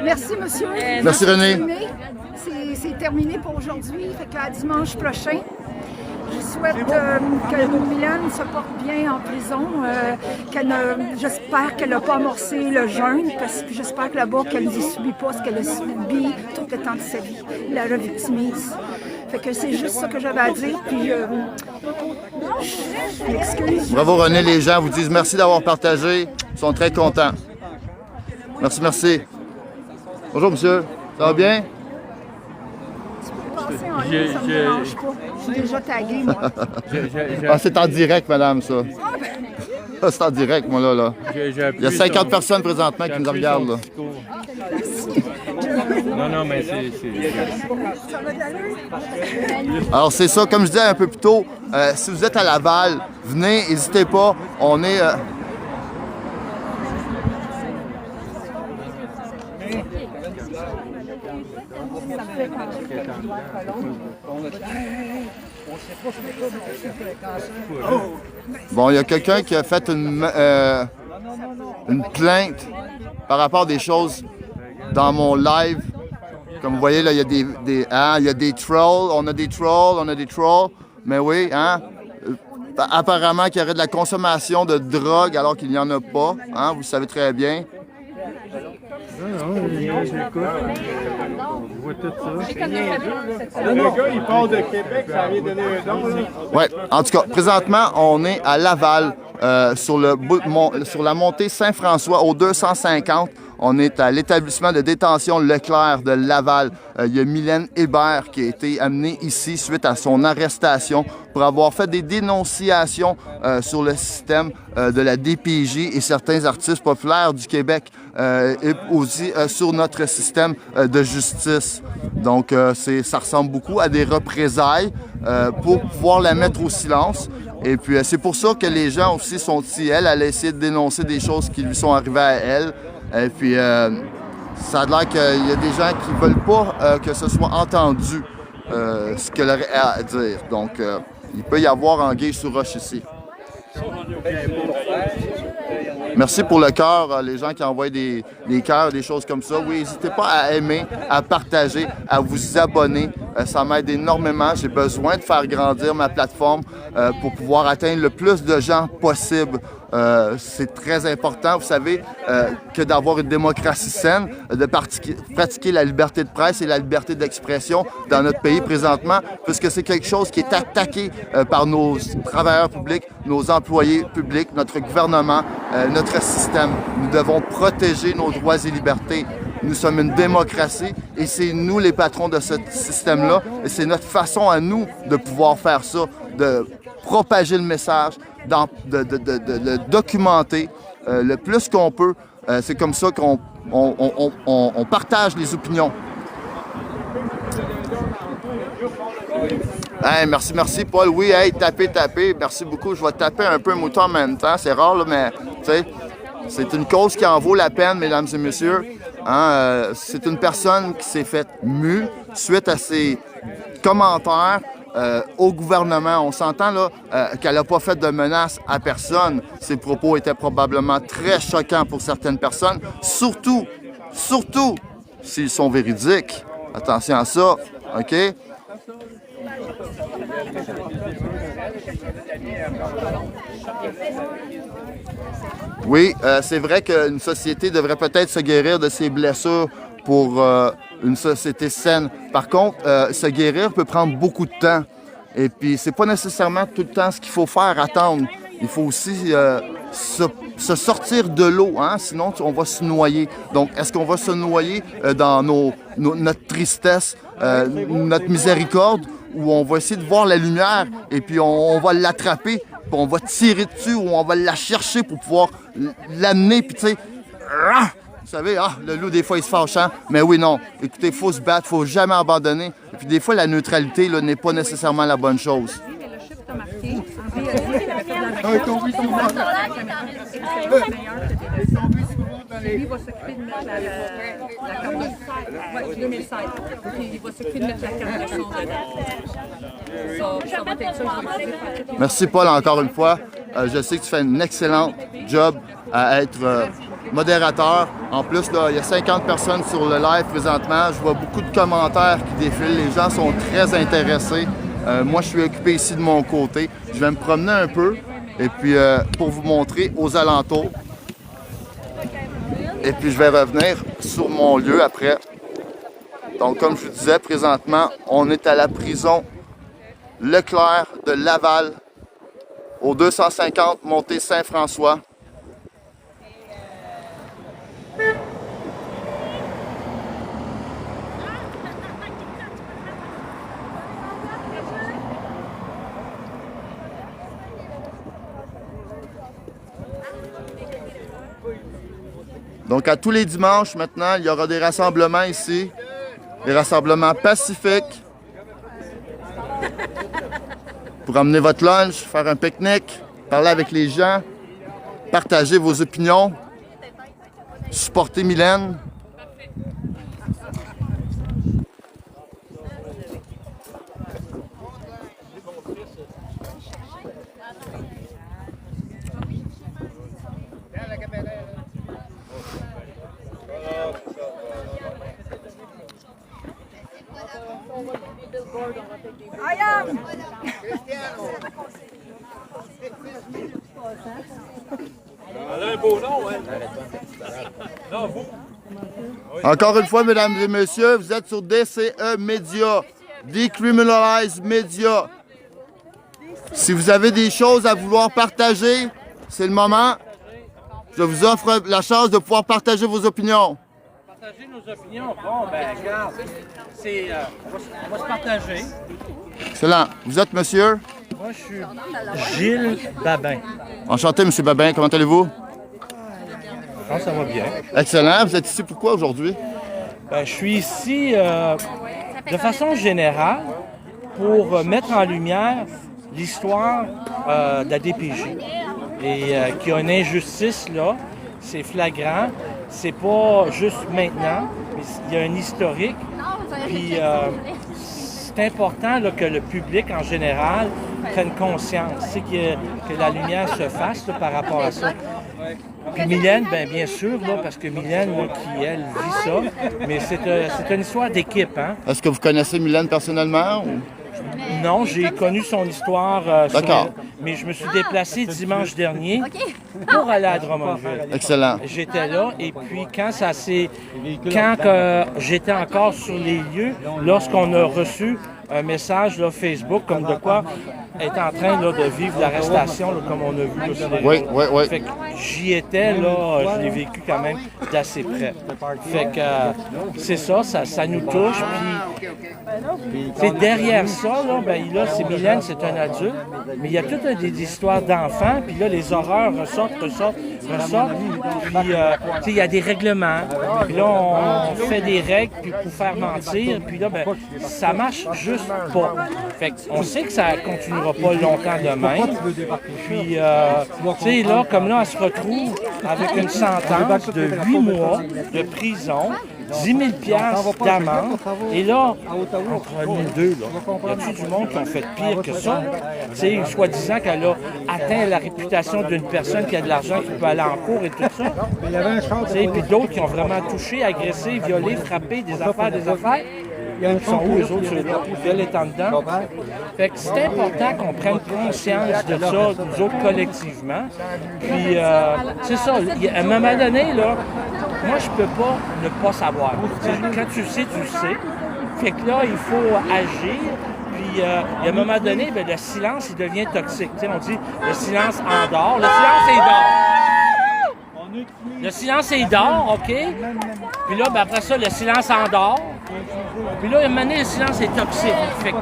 Merci, monsieur. Merci, René. C'est terminé pour aujourd'hui, fait qu'à dimanche prochain. Je souhaite que Mylène se porte bien en prison. J'espère qu'elle n'a pas amorcé le jeûne, parce que j'espère que là-bas, qu'elle ne subit pas ce qu'elle a subi tout le temps de sa vie. La revictimise. Fait que c'est juste ça que j'avais à dire. Puis, je m'excuse. Bravo, René. Les gens vous disent merci d'avoir partagé. Ils sont très contents. Merci. Bonjour, monsieur. Ça va bien? Passer en ligne, ça me dérange pas. Je suis déjà taguée, moi. Ah, c'est en direct, madame, ça. C'est en direct, moi, là. Il y a 50 personnes présentement qui nous regardent, là. Non, mais c'est... Ça va de l'allure? Alors, c'est ça, comme je disais un peu plus tôt, si vous êtes à Laval, venez, n'hésitez pas. On est... Bon, il y a quelqu'un qui a fait une plainte par rapport à des choses dans mon live. Comme vous voyez, là, il y a des trolls. On a des trolls. Mais oui, hein? Apparemment qu'il y aurait de la consommation de drogue alors qu'il n'y en a pas. Hein? Vous le savez très bien. J'écoute. On voit tout ça. Le gars, il part de Québec, ça vient donner un don. Oui, en tout cas, présentement, on est à Laval, sur la montée Saint-François, au 250. On est à l'établissement de détention Leclerc de Laval. Il y a Mylène Hébert qui a été amenée ici suite à son arrestation pour avoir fait des dénonciations sur le système de la DPJ et certains artistes populaires du Québec et aussi sur notre système de justice. Donc, ça ressemble beaucoup à des représailles pour pouvoir la mettre au silence. Et puis, c'est pour ça que les gens aussi sont ici. Elle a essayé de dénoncer des choses qui lui sont arrivées à elle. Et puis, ça a l'air qu'il y a des gens qui ne veulent pas que ce soit entendu ce qu'elle aurait à dire. Donc, il peut y avoir anguille sous roche ici. Merci pour le cœur, les gens qui envoient des cœurs, des choses comme ça. Oui, n'hésitez pas à aimer, à partager, à vous abonner. Ça m'aide énormément. J'ai besoin de faire grandir ma plateforme pour pouvoir atteindre le plus de gens possible. C'est très important, vous savez, que d'avoir une démocratie saine, de pratiquer la liberté de presse et la liberté d'expression dans notre pays présentement, puisque c'est quelque chose qui est attaqué par nos travailleurs publics, nos employés publics, notre gouvernement, notre système. Nous devons protéger nos droits et libertés. Nous sommes une démocratie et c'est nous les patrons de ce système-là et c'est notre façon à nous de pouvoir faire ça, de propager le message, de documenter le plus qu'on peut. C'est comme ça qu'on partage les opinions. Hey, merci, Paul. Oui, hey, taper. Merci beaucoup. Je vais taper un peu mouton en même temps. C'est rare, là, mais tu sais, c'est une cause qui en vaut la peine, mesdames et messieurs. Hein, c'est une personne qui s'est faite mue suite à ses commentaires au gouvernement. On s'entend là qu'elle n'a pas fait de menaces à personne. Ses propos étaient probablement très choquants pour certaines personnes, surtout s'ils sont véridiques. Attention à ça, OK? Oui, c'est vrai qu'une société devrait peut-être se guérir de ses blessures pour une société saine. Par contre, se guérir peut prendre beaucoup de temps. Et puis, c'est pas nécessairement tout le temps ce qu'il faut faire, attendre. Il faut aussi se sortir de l'eau, hein? Sinon on va se noyer. Donc, est-ce qu'on va se noyer dans notre tristesse, notre miséricorde, ou on va essayer de voir la lumière et puis on va l'attraper, puis on va tirer dessus, ou on va la chercher pour pouvoir l'amener, puis tu sais, vous savez, le loup, des fois, il se fâche, hein? Mais oui, non. Écoutez, il faut se battre, il ne faut jamais abandonner. Et puis des fois, la neutralité n'est pas nécessairement la bonne chose. Lui, il va s'occuper de mettre la carte de son. 2016. Il va s'occuper de mettre la carte de son dedans. Ça va être ça. Merci, Paul, encore une fois. Je sais que tu fais un excellent job à être modérateur. En plus, là, il y a 50 personnes sur le live présentement. Je vois beaucoup de commentaires qui défilent. Les gens sont très intéressés. Moi, je suis occupé ici de mon côté. Je vais me promener un peu et puis pour vous montrer aux alentours. Et puis, je vais revenir sur mon lieu après. Donc, comme je vous disais, présentement, on est à la prison Leclerc de Laval, au 250 montée Saint-François. Donc, à tous les dimanches, maintenant, il y aura des rassemblements ici, des rassemblements pacifiques pour amener votre lunch, faire un pique-nique, parler avec les gens, partager vos opinions, supporter Mylène. Encore une fois, mesdames et messieurs, vous êtes sur DCE Media, Decriminalize Media. Si vous avez des choses à vouloir partager, c'est le moment. Je vous offre la chance de pouvoir partager vos opinions. Partager nos opinions, bon, ben, regarde, on va se partager. Excellent. Vous êtes monsieur? Moi, je suis Gilles Babin. Enchanté, M. Babin. Comment allez-vous? Ça va bien. Excellent. Vous êtes ici pourquoi aujourd'hui? Ben, je suis ici de façon générale pour mettre en lumière l'histoire de la DPJ. Et qu'il y a une injustice là, c'est flagrant. C'est pas juste maintenant, mais il y a un historique. Puis c'est important là, que le public en général prenne conscience, c'est que la lumière se fasse là, par rapport à ça. Puis Mylène, bien sûr, là, parce que Mylène, là, qui, elle, vit ça, mais c'est une histoire d'équipe. Hein? Est-ce que vous connaissez Mylène personnellement? Ou... Non, j'ai connu son histoire, mais je me suis déplacé dimanche dernier pour aller à Drummondville. Excellent. J'étais là, et puis quand j'étais encore sur les lieux, lorsqu'on a reçu un message là, Facebook comme de quoi est en train là, de vivre l'arrestation, là, comme on a vu là, sur les réseaux. Oui. Fait que j'y étais, là, je l'ai vécu quand même d'assez près. Fait que c'est ça nous touche. Puis derrière ça, là, c'est Mylène, c'est un adulte, mais il y a toutes des histoires d'enfants, puis là, les horreurs ressortent. Puis il y a des règlements, puis là, on fait des règles puis pour faire mentir, puis là, ça marche juste pas. Fait qu'on sait que ça continuera pas longtemps de même. Puis, tu sais, là, comme là, elle se retrouve avec une sentence de 8 mois de prison, 10 000 $ d'amende. Et là, entre nous deux, là, y a-t-il du monde qui ont fait pire que ça? Tu sais, soi-disant qu'elle a atteint la réputation d'une personne qui a de l'argent, qui peut aller en cours et tout ça. Tu sais, puis d'autres qui ont vraiment touché, agressé, violé, frappé, des affaires. Ils sont où, eux autres, ceux-là? Viol étant dedans. Fait que c'est important qu'on prenne conscience de ça, nous autres, collectivement. Puis, c'est ça. À un moment donné, là, moi, je peux pas ne pas savoir. Quand tu sais, tu sais. Fait que là, il faut agir. Puis, à un moment donné, le silence, il devient toxique. T'sais, on dit, le silence endort. Le silence est d'or. Le silence est d'or, OK? Puis là, après ça, le silence endort. Puis là, à un moment donné, le silence est toxique. Fait que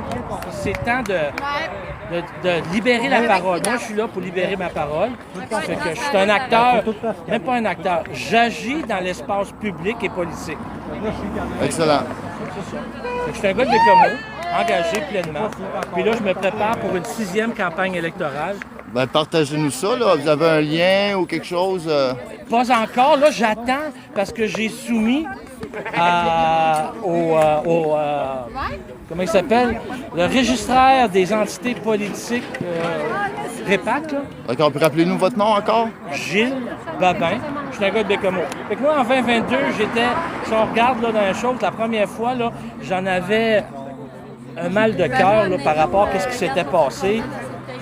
c'est temps de libérer la parole. Moi, je suis là pour libérer ma parole. Fait que je suis un acteur, même pas un acteur. J'agis dans l'espace public et politique. Excellent. Fait que je suis un gars de Bécomo, engagé pleinement. Puis là, je me prépare pour une 6e campagne électorale. Partagez-nous ça, là. Vous avez un lien ou quelque chose? Pas encore. Là, j'attends parce que j'ai soumis comment il s'appelle? Le registraire des entités politiques REPAC. D'accord. Puis rappelez-nous votre nom encore? Gilles Babin. Je suis un gars de Bécomo. Fait que moi, en 2022, si on regarde là, dans les choses, la première fois, là, j'en avais un mal de cœur là, par rapport à ce qui s'était passé.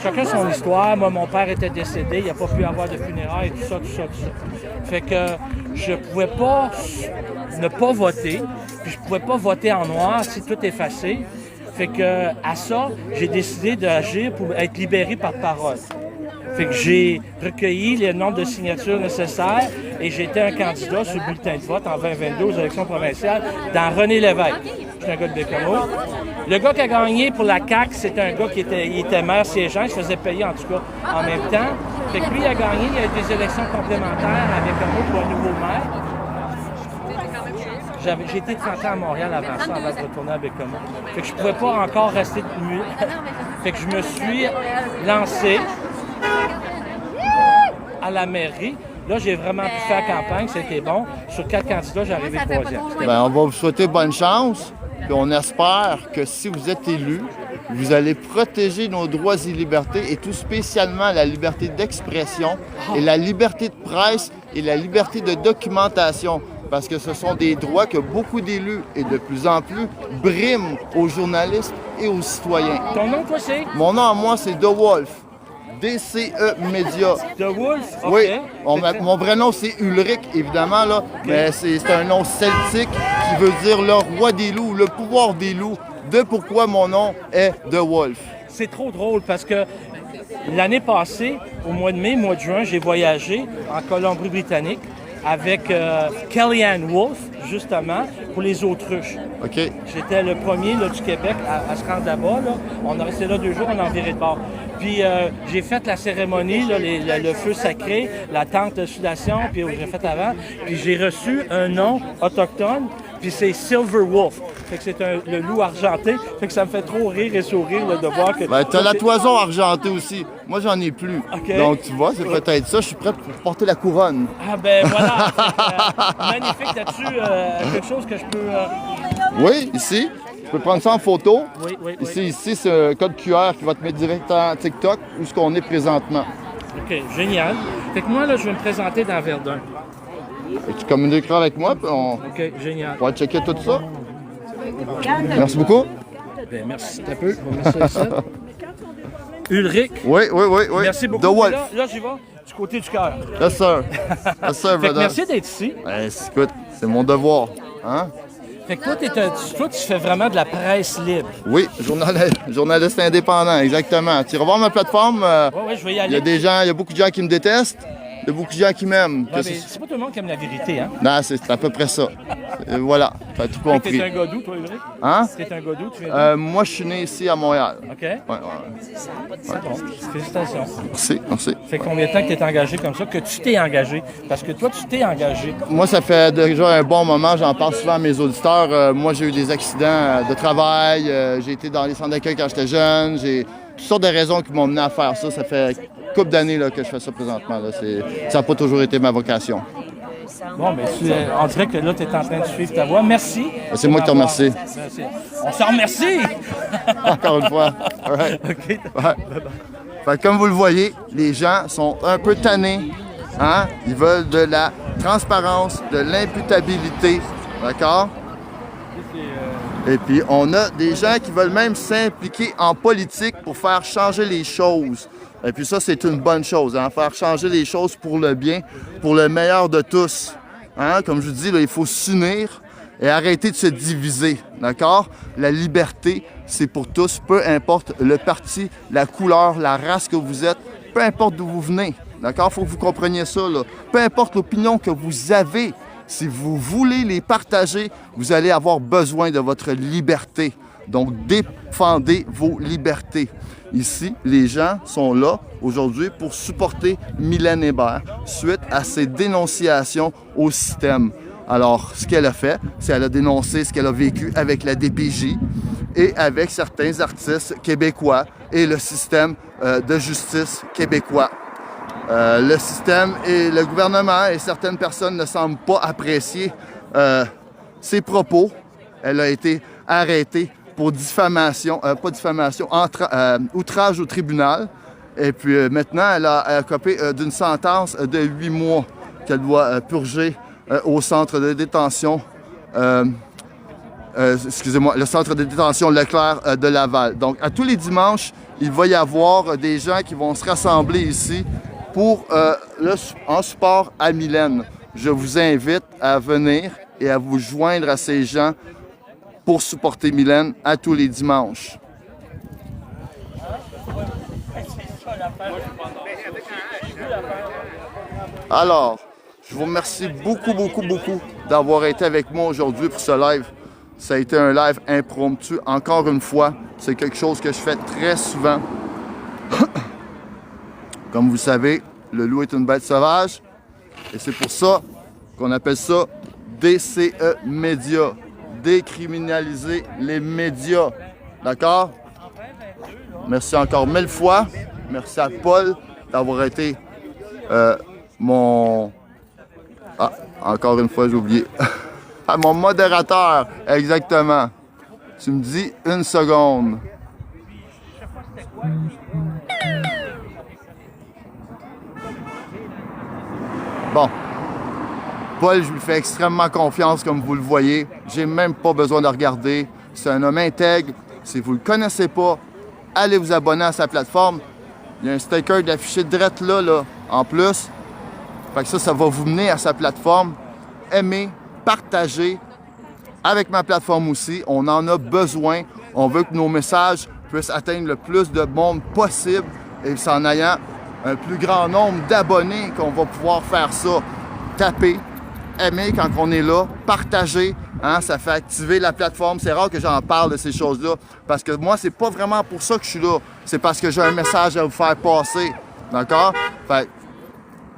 Chacun son histoire. Moi, mon père était décédé, il n'a pas pu avoir de funérailles, tout ça. Fait que je pouvais pas ne pas voter, puis je pouvais pas voter en noir si tout est effacé. Fait que à ça, j'ai décidé d'agir pour être libéré par parole. Fait que j'ai recueilli le nombre de signatures nécessaires et j'ai été un candidat sur le bulletin de vote en 2022 aux élections provinciales dans René Lévesque. Je suis un gars de Bécomo. Le gars qui a gagné pour la CAQ, c'est un gars qui était maire siégeant, il se faisait payer en tout cas en même temps. Fait que lui, il a gagné, il y a eu des élections complémentaires avec un pour un nouveau maire. J'ai été 30 ans à Montréal avant ça, avant de retourner à Bécomo. Fait que je pouvais pas encore rester de nuit. Fait que je me suis lancé à la mairie. Là, j'ai vraiment pu faire campagne, c'était bon. Sur 4 candidats, j'ai arrivé 3e. On va vous souhaiter bonne chance. Puis on espère que si vous êtes élu, vous allez protéger nos droits et libertés, et tout spécialement la liberté d'expression et la liberté de presse et la liberté de documentation. Parce que ce sont des droits que beaucoup d'élus, et de plus en plus, briment aux journalistes et aux citoyens. Ton nom, toi, c'est? Mon nom à moi, c'est The Wolf. DCE Média. The Wolf? Okay. Oui. Mon vrai nom, c'est Ulrich, évidemment, là. Okay. Mais c'est un nom celtique qui veut dire le roi des loups, le pouvoir des loups. De pourquoi mon nom est The Wolf. C'est trop drôle parce que l'année passée, au mois de mai, mois de juin, j'ai voyagé en Colombie-Britannique avec Kellyanne Wolf, justement, pour les autruches. OK. J'étais le premier là, du Québec à se rendre là-bas. Là. On a resté là 2 jours, on a viré de bord. Puis j'ai fait la cérémonie, là, le feu sacré, la tente de sudation, puis j'ai fait avant. Puis j'ai reçu un nom autochtone, puis c'est Silver Wolf. Fait que c'est le loup argenté. Fait que ça me fait trop rire et sourire là, de voir que... Ben, t'as la toison argentée aussi. Moi, j'en ai plus. Okay. Donc, tu vois, c'est peut-être ça. Je suis prêt pour porter la couronne. Ah ben voilà. Magnifique. As-tu quelque chose que je peux... Oui, ici. Tu peux prendre ça en photo. Oui. Ici, c'est un code QR qui va te mettre directement à TikTok où ce qu'on est présentement. OK, génial. Fait que moi, là, je vais me présenter dans Verdun. Et tu communiqueras avec moi, puis on va checker tout ça. Merci beaucoup. Ben, merci un peu. On va mettre ça ici. Ulrich. Oui. Merci beaucoup. The Wolf. Là, j'y vais du côté du cœur. Yes, sir. Yes, sir, brother. Merci d'être ici. Ben, écoute, c'est mon devoir. Hein? Fait que toi, tu fais vraiment de la presse libre. Oui, journaliste indépendant, exactement. Tu revois ma plateforme. Oui, je vais y aller. Il y a beaucoup de gens qui me détestent. Il y a beaucoup de gens qui m'aiment. Ouais, c'est pas tout le monde qui aime la vérité, hein? Non, c'est à peu près ça. Voilà, tu as tout compris. T'es un gars d'où, toi, Ulrich? Hein? T'es un gars d'où, tu viens moi, je suis né ici à Montréal. OK. Ouais. C'est bon. Félicitations. Merci. Fait combien de temps que tu es engagé comme ça, que tu t'es engagé? Parce que toi, tu t'es engagé. Moi, ça fait déjà un bon moment. J'en parle souvent à mes auditeurs. Moi, j'ai eu des accidents de travail. J'ai été dans les centres d'accueil quand j'étais jeune. J'ai toutes sortes de raisons qui m'ont mené à faire ça. Ça fait une couple d'années là, que je fais ça présentement. Là. Ça n'a pas toujours été ma vocation. Bon, mais on dirait que là, tu es en train de suivre ta voie. Merci. C'est moi qui te remercie. Merci. On s'en remercie! Encore une fois. All right. OK. Ouais. Fait que comme vous le voyez, les gens sont un peu tannés. Hein? Ils veulent de la transparence, de l'imputabilité. D'accord? Et puis, on a des gens qui veulent même s'impliquer en politique pour faire changer les choses. Et puis ça, c'est une bonne chose, hein? Faire changer les choses pour le bien, pour le meilleur de tous. Hein? Comme je vous dis, là, il faut s'unir et arrêter de se diviser, d'accord? La liberté, c'est pour tous, peu importe le parti, la couleur, la race que vous êtes, peu importe d'où vous venez, d'accord? Il faut que vous compreniez ça, là. Peu importe l'opinion que vous avez, si vous voulez les partager, vous allez avoir besoin de votre liberté. Donc, défendez vos libertés. Ici, les gens sont là aujourd'hui pour supporter Mylène Hébert suite à ses dénonciations au système. Alors, ce qu'elle a fait, c'est qu'elle a dénoncé ce qu'elle a vécu avec la DPJ et avec certains artistes québécois et le système de justice québécois. Le système et le gouvernement et certaines personnes ne semblent pas apprécier ses propos. Elle a été arrêtée pour diffamation, outrage au tribunal. Et puis maintenant, elle a copé d'une sentence de 8 mois qu'elle doit purger au centre de détention, le centre de détention Leclerc de Laval. Donc, à tous les dimanches, il va y avoir des gens qui vont se rassembler ici pour en support à Mylène. Je vous invite à venir et à vous joindre à ces gens pour supporter Mylène à tous les dimanches. Alors, je vous remercie beaucoup d'avoir été avec moi aujourd'hui pour ce live. Ça a été un live impromptu. Encore une fois, c'est quelque chose que je fais très souvent. Comme vous le savez, le loup est une bête sauvage. Et c'est pour ça qu'on appelle ça DCE Média. Décriminaliser les médias. D'accord? Merci encore 1000 fois. Merci à Paul d'avoir été mon... Ah, encore une fois, j'ai oublié. À mon modérateur, exactement. Tu me dis une seconde. Bon. Paul, je lui fais extrêmement confiance, comme vous le voyez. J'ai même pas besoin de regarder. C'est un homme intègre. Si vous le connaissez pas, allez vous abonner à sa plateforme. Il y a un sticker d'affiché direct là, en plus. Fait que ça va vous mener à sa plateforme. Aimez, partagez. Avec ma plateforme aussi, on en a besoin. On veut que nos messages puissent atteindre le plus de monde possible. Et c'est en ayant un plus grand nombre d'abonnés qu'on va pouvoir faire ça. Tapez aimer quand on est là, partager, hein, ça fait activer la plateforme. C'est rare que j'en parle de ces choses-là, parce que moi, c'est pas vraiment pour ça que je suis là. C'est parce que j'ai un message à vous faire passer. D'accord? Fait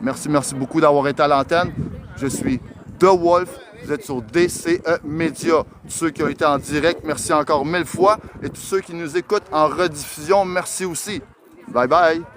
merci beaucoup d'avoir été à l'antenne. Je suis The Wolf. Vous êtes sur DCE Média. Tous ceux qui ont été en direct, merci encore 1000 fois. Et tous ceux qui nous écoutent en rediffusion, merci aussi. Bye bye!